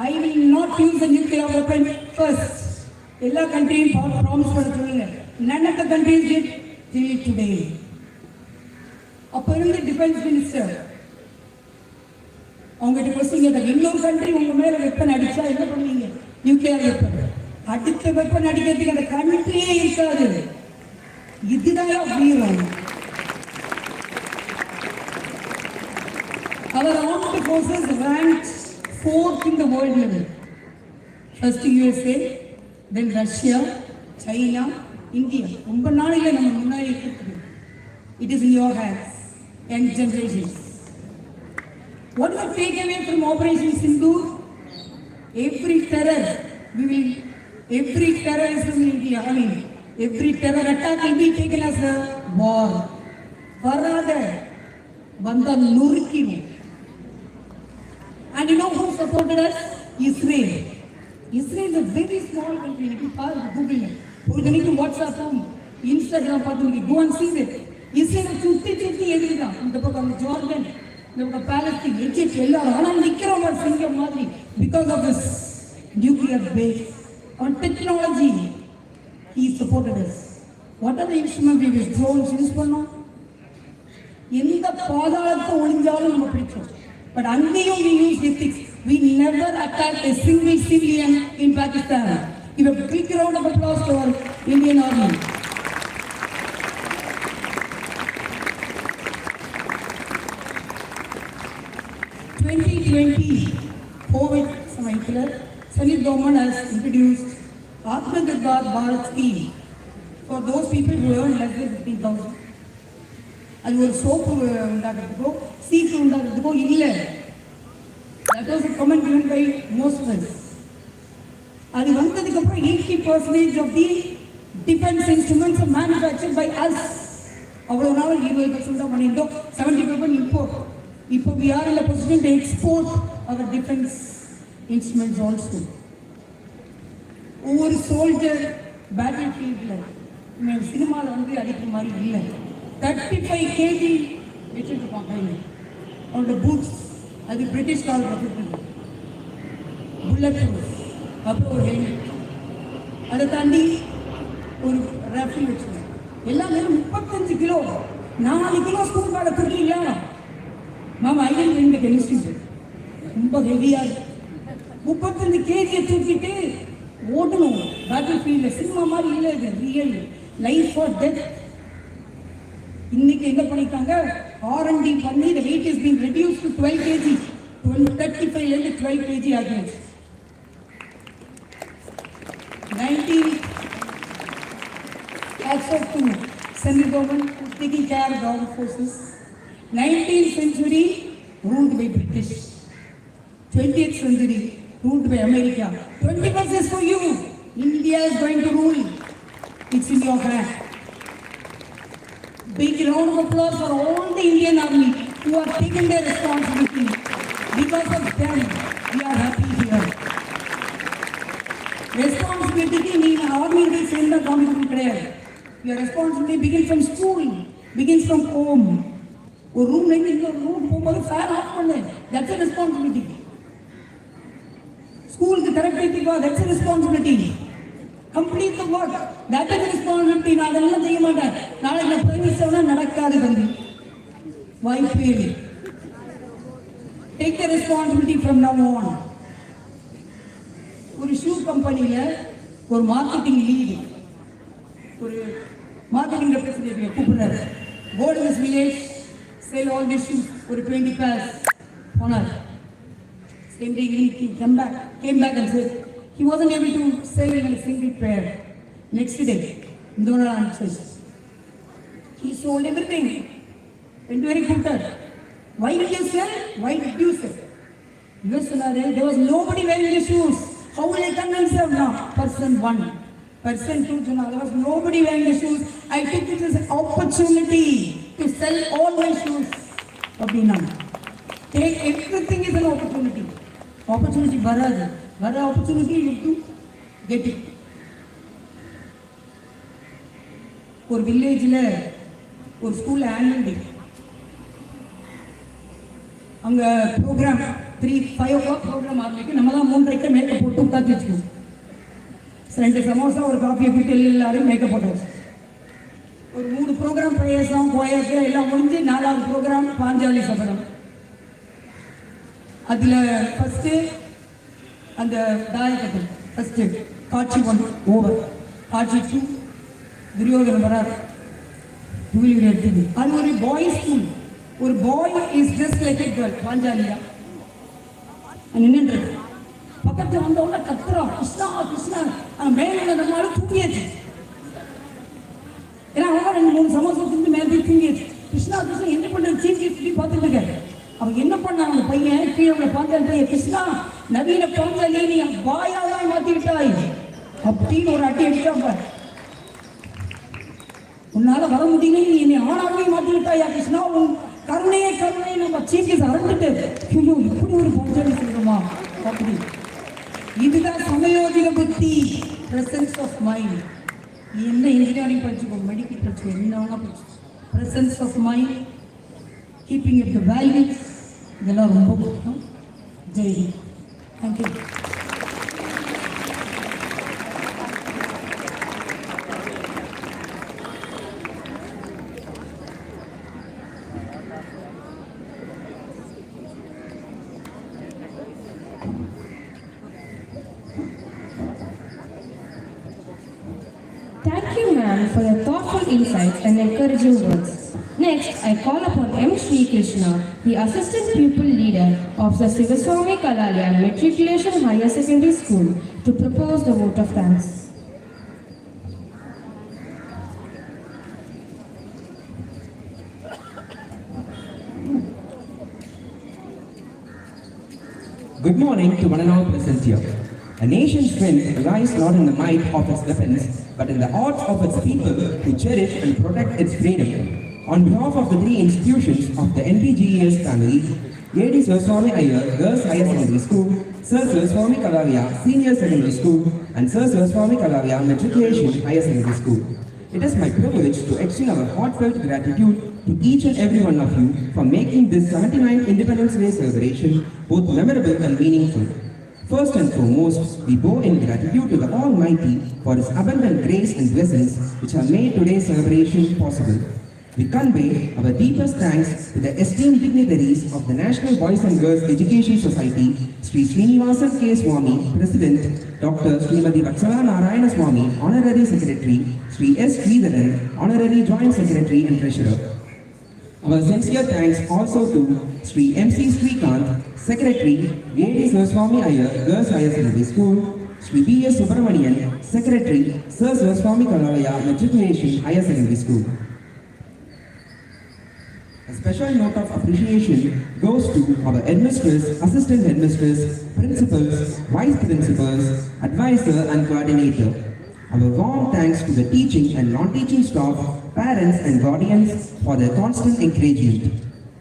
I will not use the nuclear weapon first. எல்லா கண்ட்ரியும் ப்ராமிஸ் பண்ண சொல்லுங்க. None of the countries did till today. அப்போ இருந்த டிஃபென்ஸ் மினிஸ்டர் அவங்ககிட்ட கொஸ்டின் கேட்டாங்க, இன்னொரு கண்ட்ரி உங்க மேல வெப்பன் அடிச்சா என்ன பண்ணுவீங்க? Nuclear weapon. அடுத்த வெப்பன் அடிக்கிறதுக்கு அந்த கண்ட்ரியே இருக்காது. இதுதான் வீரம். Our armed forces ranked 4th in the world level. First USA, then Russia, China, India. ரொம்ப நாளில் நம்ம முன்னாடி இருக்குது. It is in your hands and generations. What is the takeaway from Operation Sindoor? Every terrorism in India, every terror attack will be taken as a war. வராத வந்தா நொறுக்கிடும். And you know who supported us? Israel. Israel is a very small country. You can Google it. You need to WhatsApp them, Instagram, go and see it. Israel is 50-50 area. இந்த பக்கம் Jordan, இந்த பக்கம் Palestine, Egypt எல்லாரும் ஆனா நிக்கிறோம் சிங்கம் மாதிரி because of this nuclear base. On technology, he supported us. What are the instruments we use பண்ணோம்? எந்த பாதாளத்தை ஒளிஞ்சாலும் நம்ம பிடிச்சோம். But அங்கேயும் we use ethics. We never attacked a single civilian in Pakistan. Give a big round of applause to our Indian Army. COVID சமயத்தில் central government has introduced Atmanirbhar Bharat scheme for those people who earn less than 15,000. அது ஒரு soap உண்டாகிறதுக்கோ சீட்டு உண்டாகிறதுக்கோ இல்லை. That was a comment given by most of us. அது வந்ததுக்கப்புறம் 80% of the defense instruments are manufactured by us. அவ்வளோ நாள் 20% தான் பண்ணியிருந்தோம், 70% import. இப்போ we are in a position to export our defense instruments also. ஒவ்வொரு சோல்ஜர் பேட்டில் ஃபீல்டில் சினிமாவில் வந்து அடிக்கிற மாதிரி இல்லை. 35 kg வச்சுட்டு இருப்பான் கையில். அவனோட பூட்ஸ் அது பிரிட்டிஷ் கால் வச்சுருக்கு. புல்லட் ப்ரூஃப், அப்புறம் ஒரு ஹெல்மெட், அதை தாண்டி ஒரு ரஃபில் வச்சுருக்கேன். எல்லாமே 35 கிலோ. 4 கிலோ ஸ்கூல் பேடை கொடுத்தீங்களா மேம்? ஐடியல் இந்த கெமிஸ்ட்ரி ரொம்ப ஹெவியாக இருக்கு. 35 கேஜியை தூக்கிட்டு ஓட்டணும் பேட்டில் ஃபீல்டில். சினிமா மாதிரி இல்லை, இது ரியல் லைஃப் ஆர் டெத். இன்னைக்கு என்ன பண்ணிட்டாங்க, R&D பண்ணி the weight is being reduced to 12 kg. 35 12 kg ஆகிடுச்சு. 19 acts to central government who's taking care of the armed forces. 19th century ruled by British. 20th century ruled by America. 21st is for you. India is going to rule. It's in your hand. Big round of applause for all the Indian Army who are taking their responsibility. Because of them, we are happy here. Responsibility means army will send the commitment prayer. Your responsibility begins from school, begins from home. ஒரு ரூம்ல இருந்து இன்னொரு room போகும்போது fan of பண்ணு, that's a responsibility. ஸ்கூலுக்கு correct வா, that's a responsibility. Complete the work, that is a responsibility. நான் அதெல்லாம் செய்ய மாட்டேன், நாளைக்கு நான் பிரைவேட் செவனா நடக்காது தம்பி, வாய்ப்பே இல்லை. Take the responsibility from now on. ஒரு ஷூ கம்பெனியில் ஒரு மார்க்கெட்டிங் லீடு, ஒரு மார்க்கெட்டிங் ரெப்ரஸன்டேட்டிவ் கூப்பிடுறாரு. Go to this village, sell all these shoes, ஒரு 20 pairs போனார். Same day he came back and said he wasn't able to sell even a single pair. Next day, no answers. He sold everything. Went to a recruiter. Why did you sell? Why did you sell? Yes, there was nobody wearing the shoes. How will I convince them now? Person 1. Person 2, there was nobody wearing the shoes. I took it as an opportunity to sell all my shoes. Take everything is an opportunity. Opportunity barad. What opportunity you have to get it. ஒரு வில்லேஜில் ஒரு ஸ்கூலில் annual day, அங்கே program 5 o'clock program ஆரம்பிக்கு. நம்ம தான் 3:30 makeup போட்டு உட்காந்து வச்சுக்கோம். 2 சமோசா ஒரு காஃபியை போட்டு எல்லாரும் மேக்கப் போட்டு ஒரு 3 ப்ரோக்ராம் பிரேயர்ஸும் கோயக்கு எல்லாம் முடிஞ்சு 4வது ப்ரோக்ராம் பாஞ்சாலி சபதம். அதில் ஃபஸ்ட்டு அந்த தாயக்கட்டம், ஃபஸ்ட்டு காட்சி 1 ஓவர், காட்சி 2 துரியோதன வரார், டூவில் எடுத்தது. அது ஒரு பாய் ஸ்கூல். ஒரு boy is just like a girl, பாஞ்சாலியா நின்றுருக்கு. பக்கத்தில் வந்தவங்க கத்துறோம், கிருஷ்ணா கிருஷ்ணா. மேலே நம்மளால தூங்கியாச்சு, ஏன்னா அவங்க 2-3 சமோசா தூங்கி மேலே போய் தூங்கியாச்சு. கிருஷ்ணா கிருஷ்ணா என்ன பண்ணுறது, சீஃப் கெஸ்ட் பார்த்துட்டு இருக்காரு. அவன் என்ன பண்ண, அந்த பையன் கீழே பாஞ்சாலி பையன், கிருஷ்ணா நவீன பாஞ்சாலி நீ பாயாதான் மாற்றி விட்டாய் அப்படின்னு ஒரு அட்டி அடிச்சாப்ப. உன்னால வர முடியல, நீ என்னை ஆணாவே மாற்றி விட்டாயா கிருஷ்ணா, உன் கருணையே கருணை. நம்ம சீஃப் கெஸ்ட் அறந்துட்டு, ஐயோ இப்படி ஒரு பாஞ்சாலி சொல்றோமா அப்படி. இதுதான் சமயோஜித புத்தி, பிரசன்ஸ் ஆஃப் மைண்ட். நீ என்ன இன்ஜினியரிங் படிச்சுக்கோ, மெடிக்கல் படிச்சுக்கோ, என்ன படிச்சு, presence of mind, keeping it the values, இதெல்லாம் ரொம்ப முக்கியம். Jai Hind. Thank you. Thank you, ma'am, for your thoughtful insights and encouraging words. Next, I call upon M. Sri Krishna, the Assistant Pupil Leader of the Sivaswami Kalalaya Matriculation Higher Secondary School, to propose the vote of thanks. Good morning to one and all present here. A nation's strength lies not in the might of its weapons, but in the arts of its people who cherish and protect its freedom. On behalf of the three institutions of the NBGES family, A.D. Sivaswami Ayyar Girls Higher Secondary School, Sir Sivaswami Kalalaya Senior Secondary School, and Sir Sivaswami Kalalaya Matriculation Higher Secondary School, it is my privilege to extend our heartfelt gratitude to each and every one of you for making this 79th Independence Day celebration both memorable and meaningful. First and foremost, we bow in gratitude to the Almighty for His abundant grace and blessings which have made today's celebration possible. We convey our deepest thanks to the esteemed dignitaries of the National Boys and Girls Education Society, Sri Srinivasan K. Swami, President, Dr. Srimati Vatsala Narayana Swami, Honorary Secretary, Sri S. Sridharan, Honorary Joint Secretary and Treasurer. Our sincere thanks also to Sri M.C. Srikant, Secretary, A.D. Sivaswami Ayyar Girls Higher Secondary School, Sri B.S. Subramanian, Secretary, Sir Sivaswami Kalalaya Matriculation Higher Secondary School. A special note of appreciation goes to our headmistress, assistant headmistress, principals, vice principals, advisor and coordinator. Our warm thanks to the teaching and non-teaching staff, parents and guardians for their constant encouragement.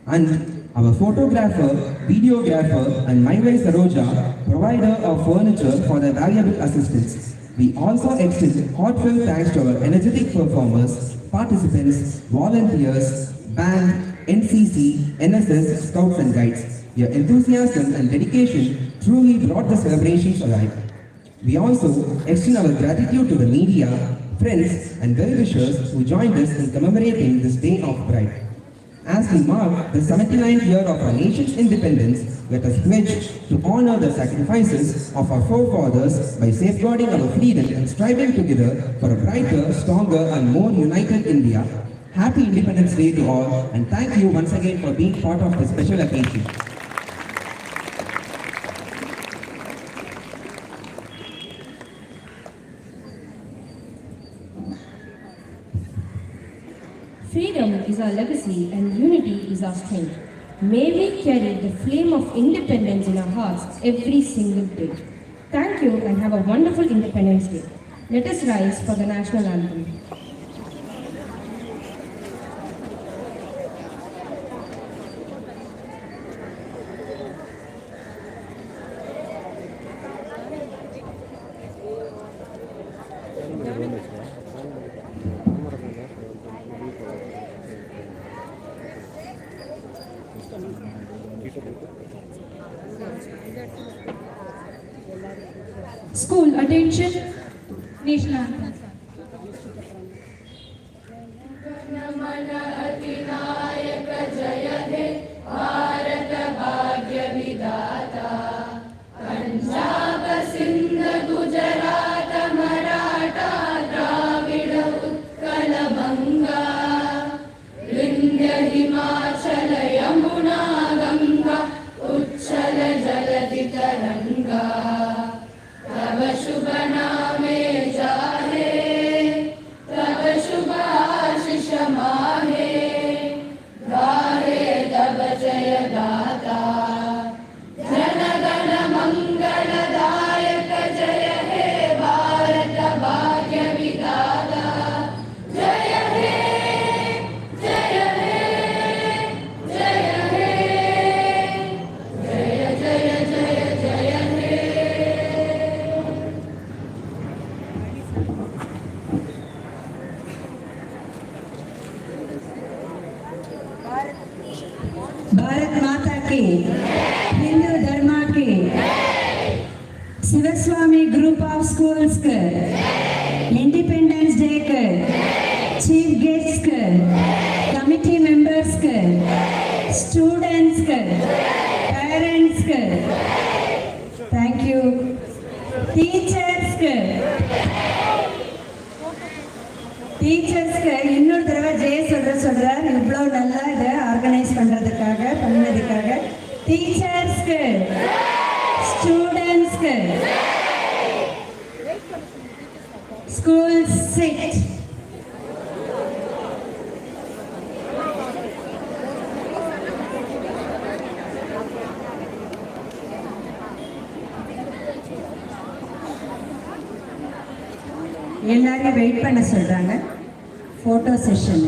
And our photographer, videographer and Maiwai Saroja, provider of furniture for their valuable assistance. We also extend heartfelt thanks to our energetic performers, participants, volunteers, band, NCC, NSS, Scouts and Guides. Your enthusiasm and dedication truly brought the celebrations alive. We also extend our gratitude to the media, friends and well-wishers who joined us in commemorating this Day of Pride. As we mark the 79th year of our nation's independence, let us pledge to honor the sacrifices of our forefathers by safeguarding our freedom and striving together for a brighter, stronger and more united India. Happy Independence Day to all, and thank you once again for being part of this special occasion. Freedom is our legacy and unity is our strength. May we carry the flame of independence in our hearts every single day. Thank you and have a wonderful Independence Day. Let us rise for the national anthem. School, attention, national anthem. Bharat Mata ke, Hindu Dharma ke, Sivaswami Group of Schools ke, Independence Day ke, Chief Guests ke, Committee Members ke, Students ke, Parents ke, thank you, Teachers ke. டீச்சர்ஸ்க்கு இன்னொரு தடவை ஜெய சொல்கிறார் இவ்வளோ நல்லா இதை organise பண்ணுறதுக்காக பண்ணதுக்காக. டீச்சர்ஸ்க்கு, ஸ்டூடெண்ட்ஸ்க்கு, ஸ்கூல் சிட். எல்லாரையும் வெயிட் பண்ண சொல்கிறாங்க ஃபோட்டோ செஷன்.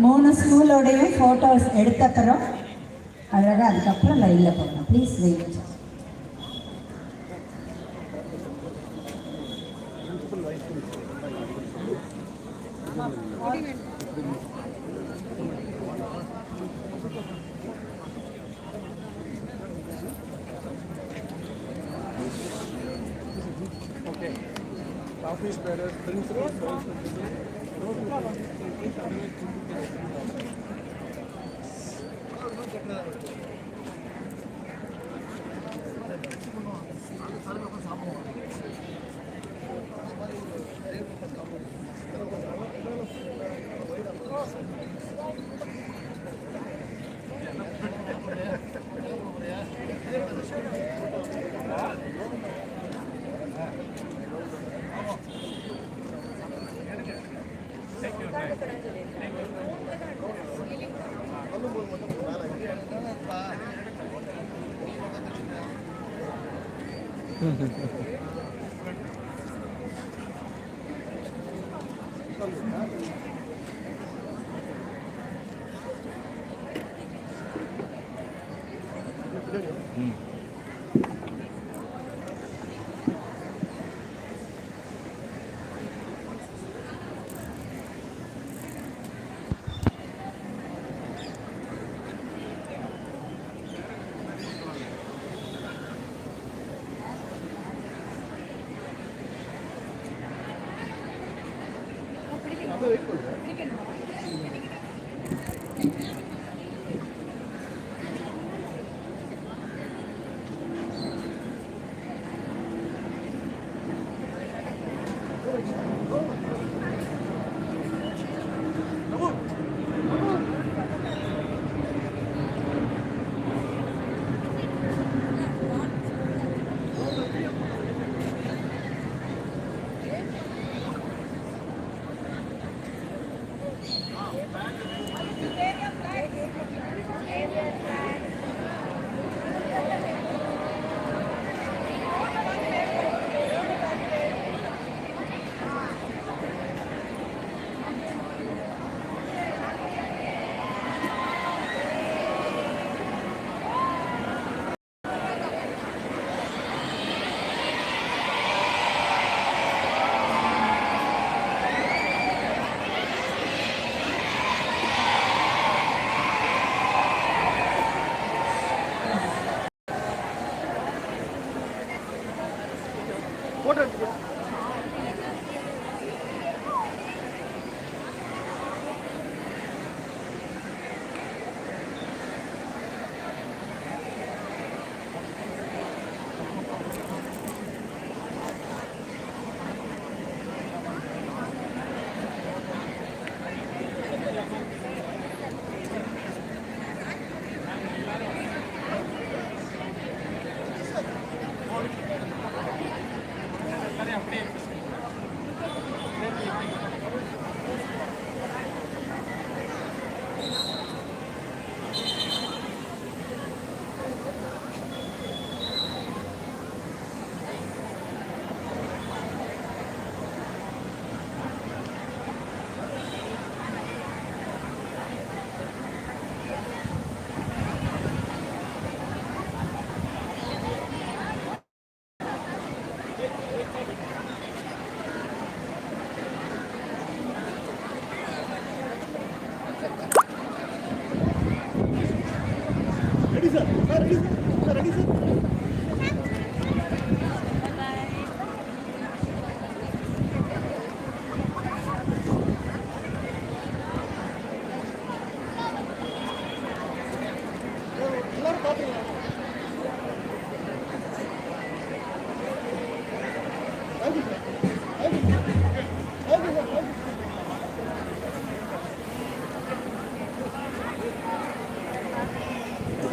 மூணு ஸ்கூலோடையும் ஃபோட்டோஸ் எடுத்தப்புறம் அழகாக அதுக்கப்புறம் லைனில் போகணும். Please wait. Office bearers, principals,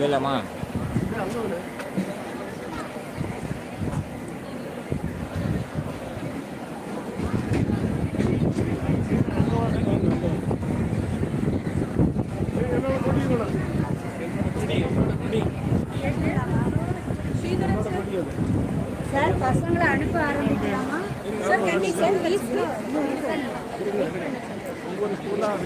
போயிடலாமா? சார் பசங்களை அனுப்ப ஆரம்பிக்கலாமா? சார் கண்டி சார் ப்ளீஸ். ஒவ்வொரு ஸ்கூலாக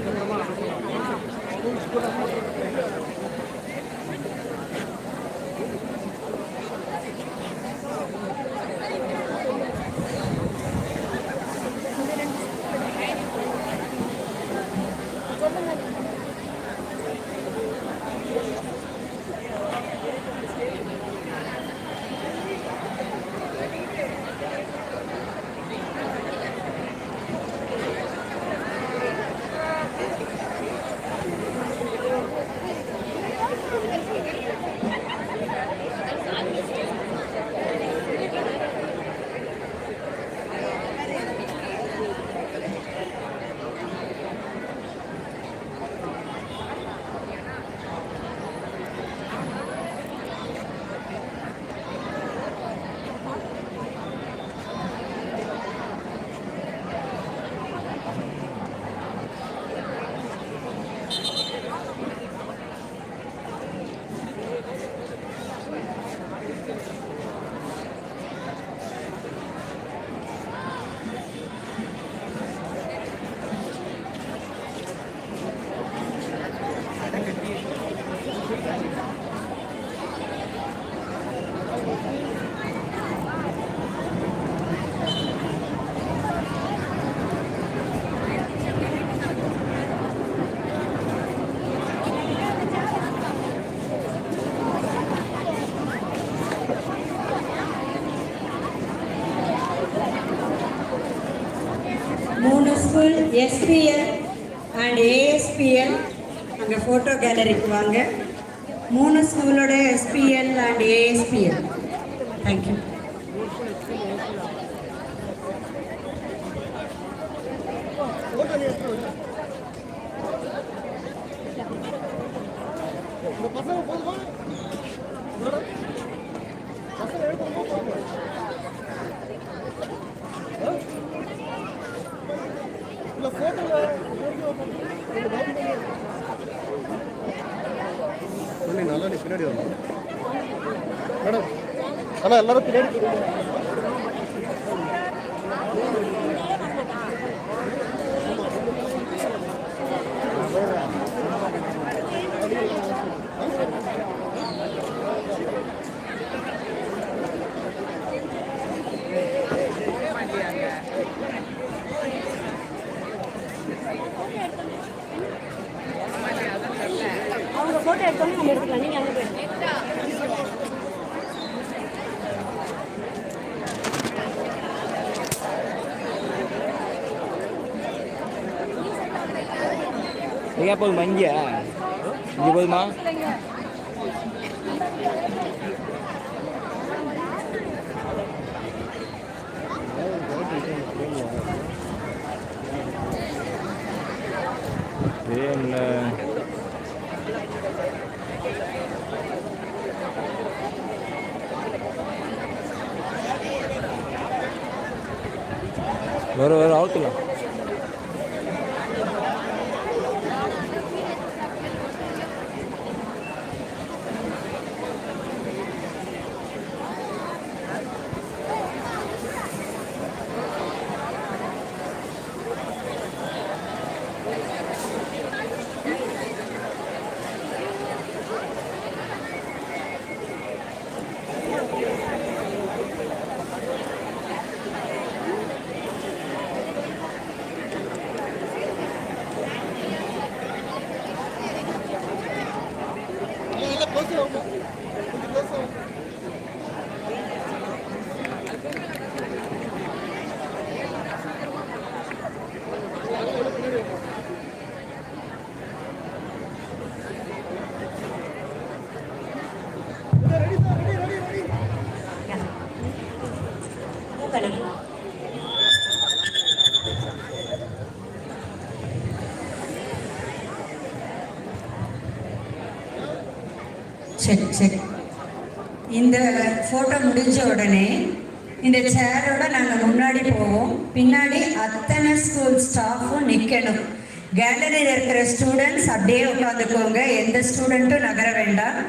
மூணு ஸ்கூல் எஸ்பிஎல் அண்ட் ஏஎஸ்பிஎல் அங்கே ஃபோட்டோ கேலரிக்கு வாங்க. மூணு ஸ்கூலோட எஸ்பிஎல் அண்ட் ஏஎஸ்பிஎல். தேங்க்யூ. பசங்க போதுமா? பசங்க எடுக்கணும் போதுமா? இல்லை ஃபோட்டோவில் நல்லா நீ பின்னாடி வரணும் மேடம். ஆனால் எல்லாரும் பின்னாடி அவங்க ஃபோட்டோ எடுத்தோன்னே நம்ம எடுத்துக்கலாம். நீங்கள் அங்கே போயிடுங்க. எங்கே போதுமா? இங்கே போதுமா? என்ன வேறு அவுத்துலாம். Check check. இந்த ஃபோட்டோ முடிஞ்ச உடனே இந்த சேரோட நாங்கள் முன்னாடி போவோம். பின்னாடி அத்தனை ஸ்கூல் ஸ்டாஃபும் நிற்கணும். கேலரியில் இருக்கிற ஸ்டூடெண்ட்ஸ் அப்படியே உட்காந்துக்கோங்க. எந்த ஸ்டூடெண்ட்டும் நகர வேண்டாம்.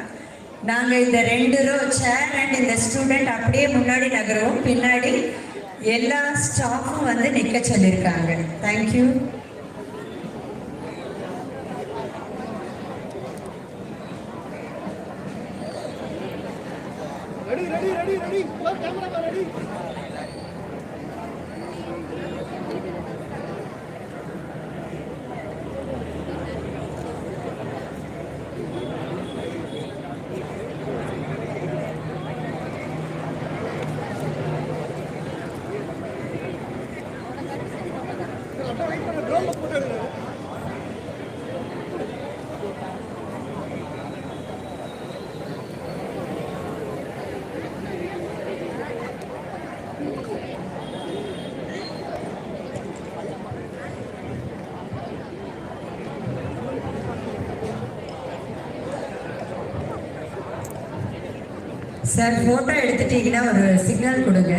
நாங்கள் இந்த 2 ரோ சேர் அண்ட் இந்த ஸ்டூடெண்ட் அப்படியே முன்னாடி நகருவோம். பின்னாடி எல்லா ஸ்டாஃபும் வந்து நிற்க சொல்லியிருக்காங்க. Thank you. ready. Camera ready. Sir photo எடுத்துட்டீங்கன்னா ஒரு சிக்னல் கொடுங்க.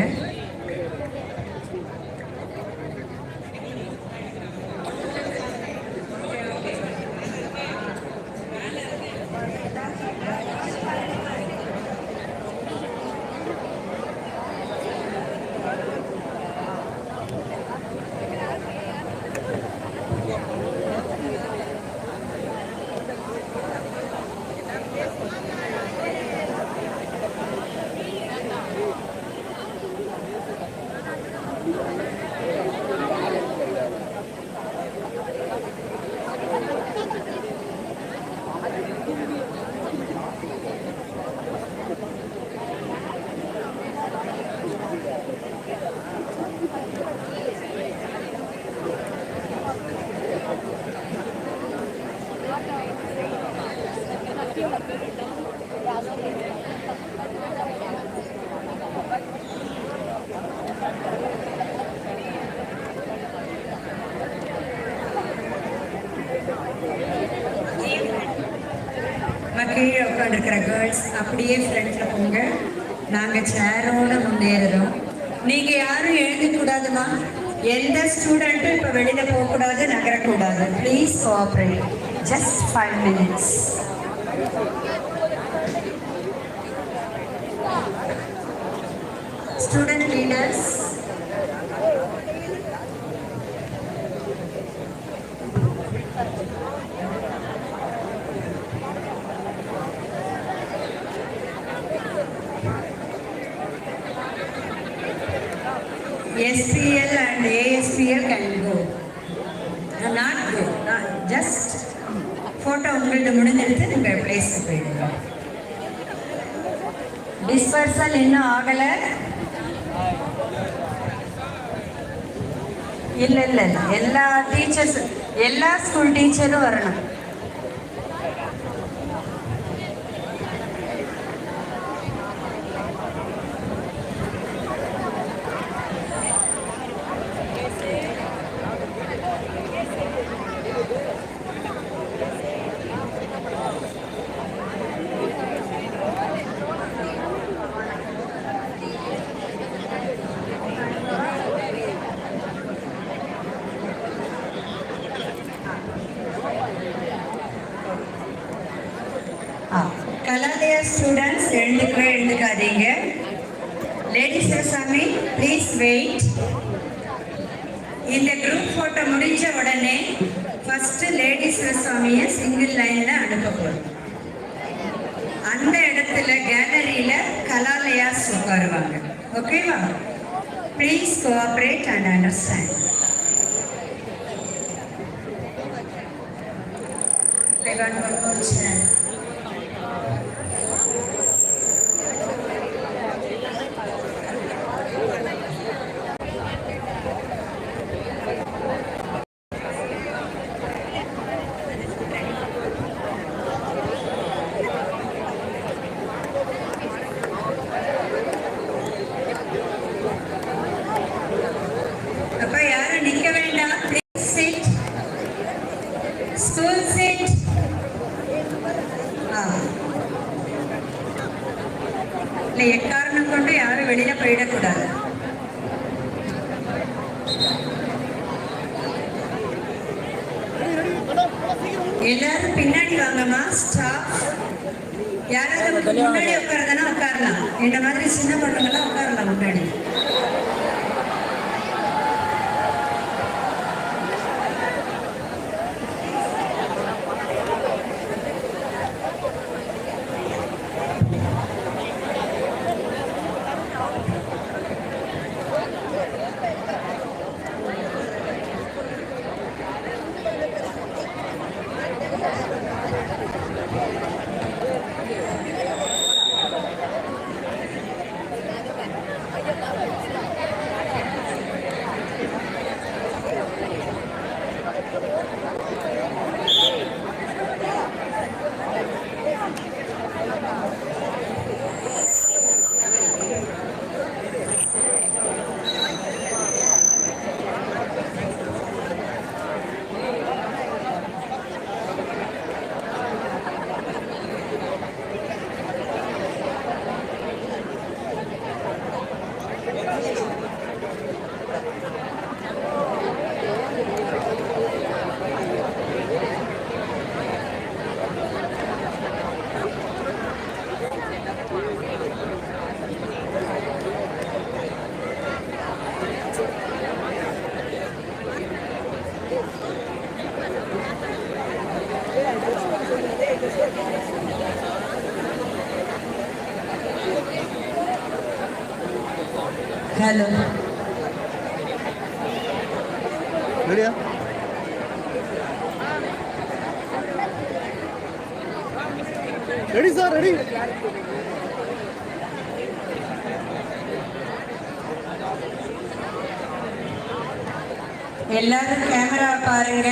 கீழே உட்காந்துருக்கிற கேர்ள்ஸ் அப்படியே ஃப்ரண்ட்டில் போங்க. நாங்கள் சேரோடு முன்னேறுறோம். நீங்கள் யாரும் எழுதக்கூடாதுமா. எந்த ஸ்டூடெண்ட்டும் இப்போ வெளியில் போகக்கூடாது, நகரக்கூடாது. Please cooperate. Just 5 minutes. Student leaders, SPL and ASPL can go. Not go. Just photo உங்கள்கிட்ட முடிஞ்சிருச்சு. நீங்கள் பிளேஸ்க்கு போயிடுங்க. டிஸ்பர்சல் இன்னும் ஆகலை. இல்லை எல்லா டீச்சர்ஸ், எல்லா ஸ்கூல் டீச்சரும் வரணும். Kalalaya students, எழுந்துக்காதீங்க. Lady Sivaswami, please wait. இந்த குரூப் போட்டோ முடிஞ்ச உடனே ஃபர்ஸ்ட் லேடி சிவசாமியை சிங்கிள் லைன்ல அனுப்ப போறோம். அந்த இடத்துல கேலரியில கலாலயாஸ் உட்காருவாங்க. ஓகேவா? Please cooperate and understand. இல்லை, எக்காரணம் கொண்டு யாரும் வெளியில போயிடக்கூடாது. எல்லாரும் பின்னாடி வாங்கம்மா. ஸ்டாஃப் யாராவது முன்னாடி உட்காரதானா உட்காரலாம். இந்த மாதிரி சின்ன பொண்ணுங்கெல்லாம் உட்காரலாம் முன்னாடி. ஹலோ, ரெடியா? Ready sir, ready. எல்லாரும் கேமரா பாருங்க.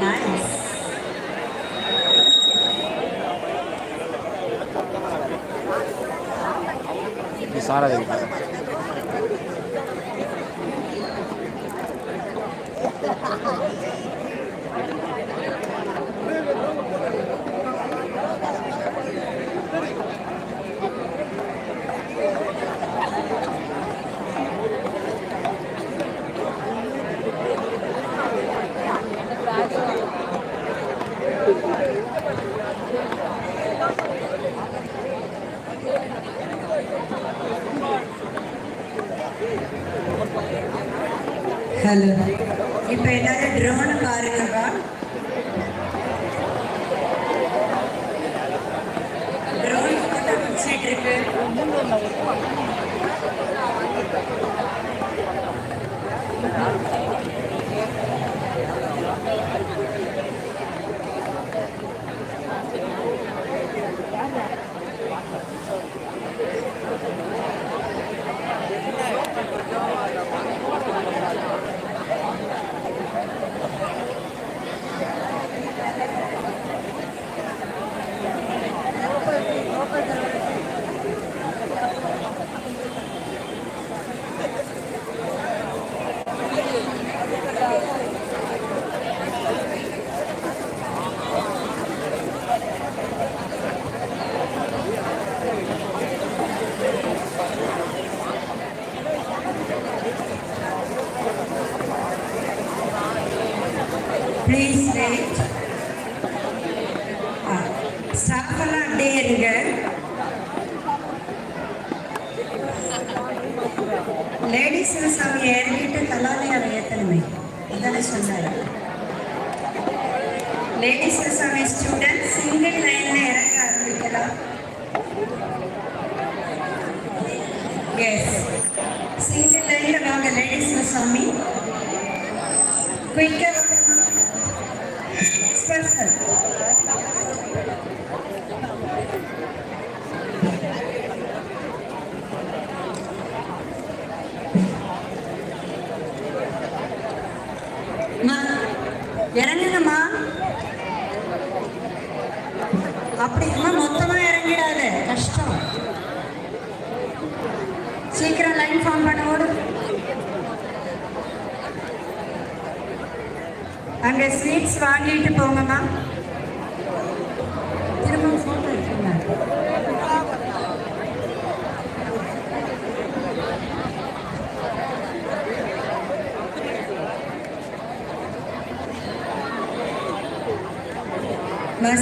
நைஸ். सारा देवी ஹலோ, இப்போ எல்லாரும் ட்ரோன் பாருங்கப்பா. ட்ரோன் போட்டோ பிடிச்சிட்டு இருக்கு. Please wait. ஸ்டாஃப் எல்லாம் அப்படியே இருங்க. லேடிஸ் சிவசாமி இறங்கிட்டு கலாலயாவை ஏற்றணுமே, அதானே சொன்னார். லேடிஸ் சிவசாமி ஸ்டூடெண்ட் சிங்கிள் லைன்ல இறங்க ஆரம்பிக்கலாம். எஸ், சிங்கிள் லைன்ல வாங்க லேடிஸ் சிவசாமி. குயிக்கா ஸ்பெஷல். இறங்குங்கம்மா. அப்படிமா மொத்தமா இறங்கிடாத, கஷ்டம். சீக்கிரம் லைன் ஃபார்ம் பண்ண ஓடு. அங்க ஸ்வீட்ஸ் வாங்கிட்டு போங்கம்மா. திரும்ப போட்டோ எடுத்துங்க.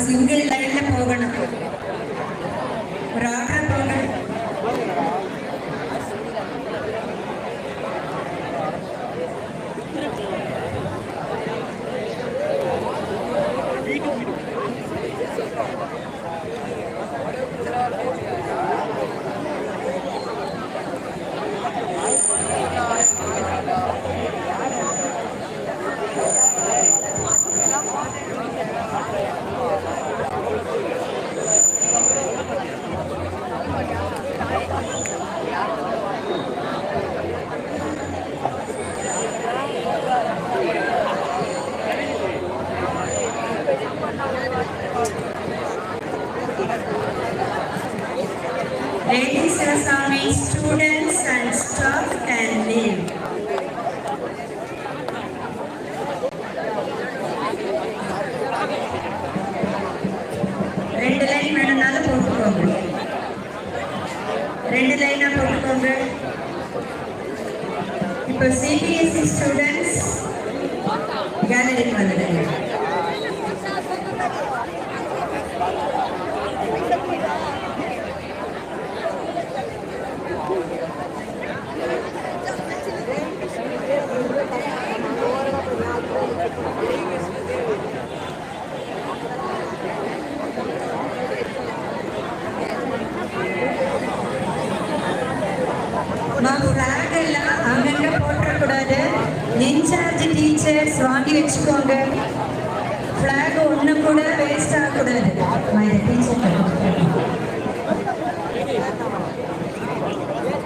சிங்கிள் லைன்ல போகணும். ஒரு ஆர்டர் போகணும். Lady Sivaswami, students and staff can leave. ரெண்டு லைன் வேணும்னாலும் போட்டுக்கோங்க. ரெண்டு லைனா போட்டுக்கோங்க. இப்போ சிபிஎஸ்இ ஸ்டூடெண்ட்ஸ் கேலரிக்கு வந்துடுங்க. ஃபிளாக் எல்லாம் அங்கங்க போட்டக்கூடாது. இன்சார்ஜ் டீச்சர்ஸ் வாங்கி வச்சுக்கோங்க. ஃபிளாக் ஒன்று கூட வேஸ்ட் ஆகக்கூடாது.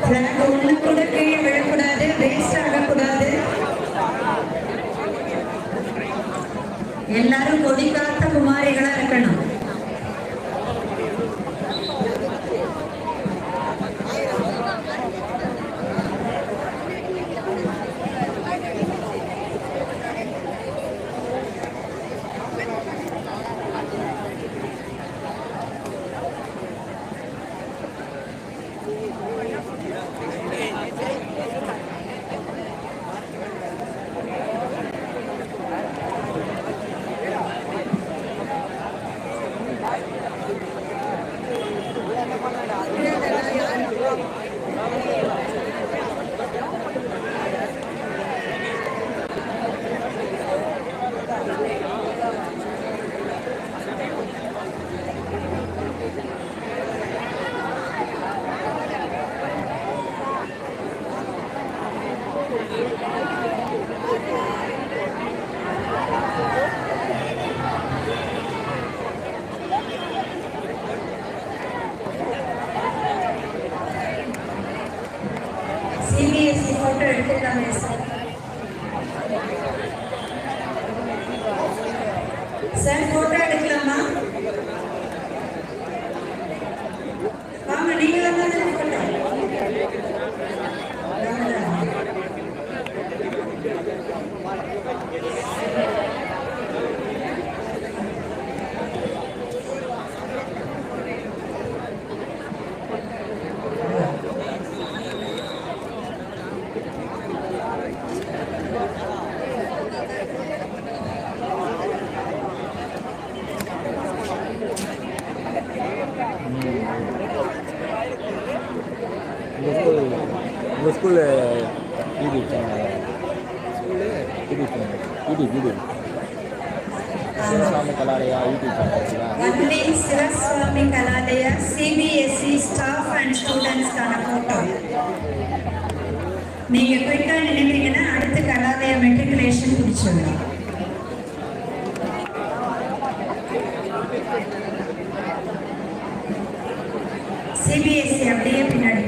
ஃபிளாக் ஒன்று கூட கீழே விழக்கூடாது, வேஸ்ட் ஆகக்கூடாது. எல்லாரும் கொடி காத்த குமாரிகளா இருக்கணும். சிபிஎஸ்இ போட்டோ எடுத்துக்கலாமே சார். சார் போட்டோ எடுக்கலாமா? வாங்க, நீங்க வந்து போட்டோ. உங்கள் ஸ்கூலில் YouTube channel YouTube channel YouTube Sivaswamy Kalalaya YouTube channel. Only Sivaswamy Kalalaya CBSE staff and ஸ்டூடெண்ட்ஸ்க்கான ஃபோட்டோ. நீங்கள் குயிக்காக நினைக்கிறீங்கன்னா அடுத்து கலாலயா மெட்ரிகுலேஷன் பிடிச்சிடலாம். சிபிஎஸ்இ அப்படியே பின்னாடி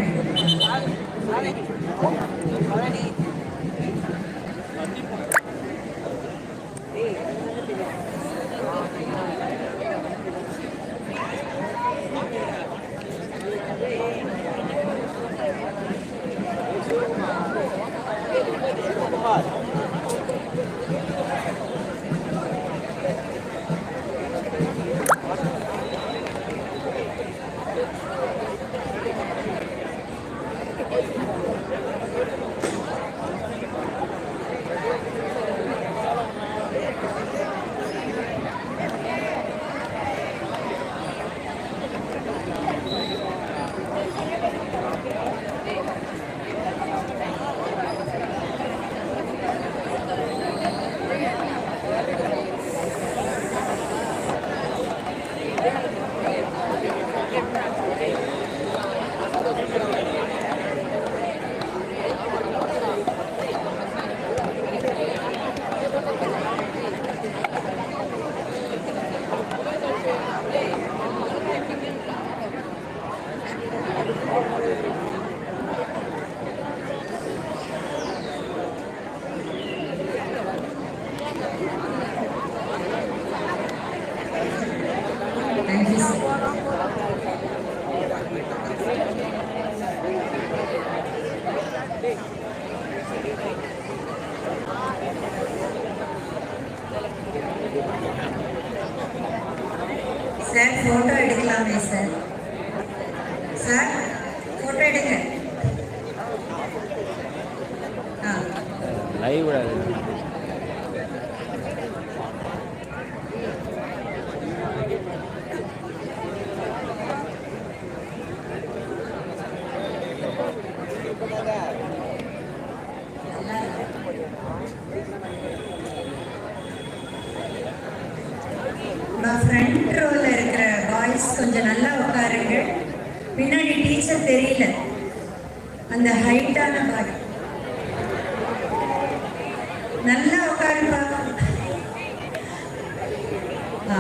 சார் ஃபோட்டோ எடுக்கலாமே சார். சார் ஃபோட்டோ எடுங்க. ஆ லைவ் விடாது. ஃப்ரண்ட் ரோல இருக்கிற பாய்ஸ் கொஞ்சம் நல்லா உட்காருங்க. பின்னாடி டீச்சர் தெரியல, அந்த ஹைட்டான பாய் நல்லா உட்காருப்பா. ஆ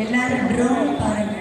எல்லாரும் ட்ரோன் பாருங்க.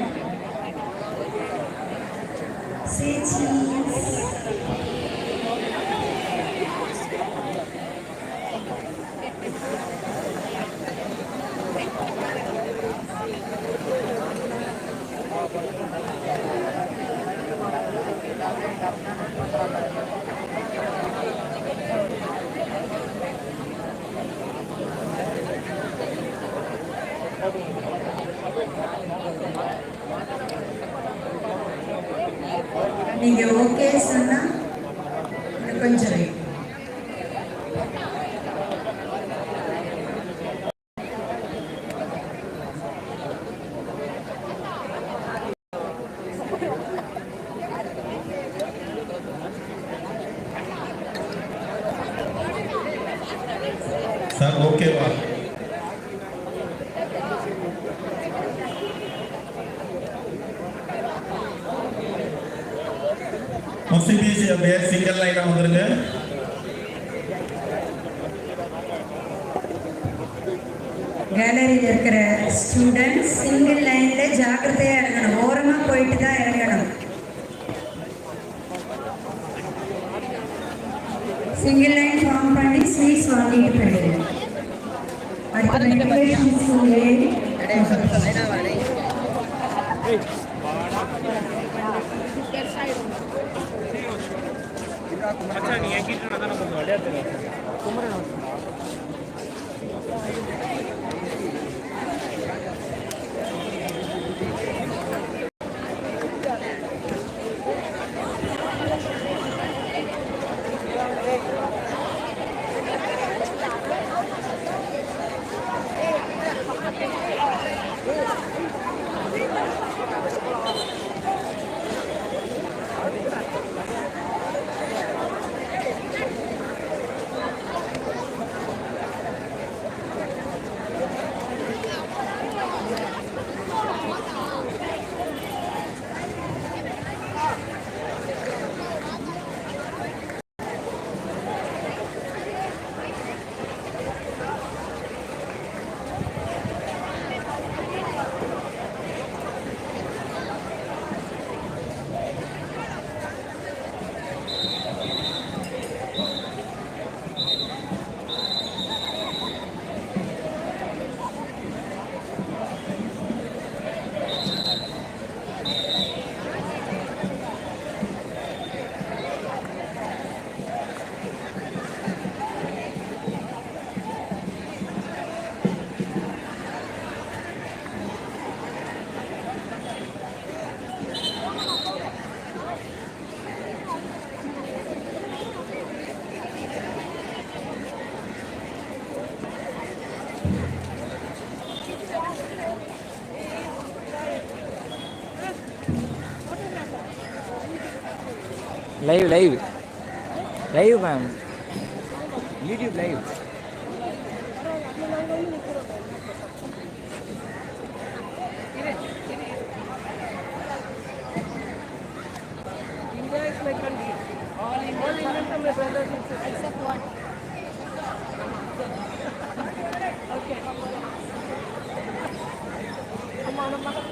நீங்க ஓகே சொன்னா கொஞ்சம் wait. சார் ஓகேவா? சிபிஎஸ்சி அப்படியே சிங்கிள் லைனா வந்துருங்க. கேலரியில் இருக்கிற ஸ்டூடெண்ட்ஸ் சிங்கிள் லைன்ல ஜாக்கிரதையா இறங்கணும். ஓரமா போயிட்டு தான் இறங்கணும். சிங்கிள் லைன் ஃபார்ம் பண்ணி ஸ்வீட்ஸ் வாங்கிட்டு போயிடுங்க. அடுத்த மெட்ரிகுலேஷன் ஸ்கூல்லே மச்சான் நீ என்கிட்ட நான் தான் கொஞ்சம் விளையாடுறேன். Kumaran Live, ma'am. YouTube live. India is my country. All Indians are my brothers and sisters. Except one. Okay. Come on.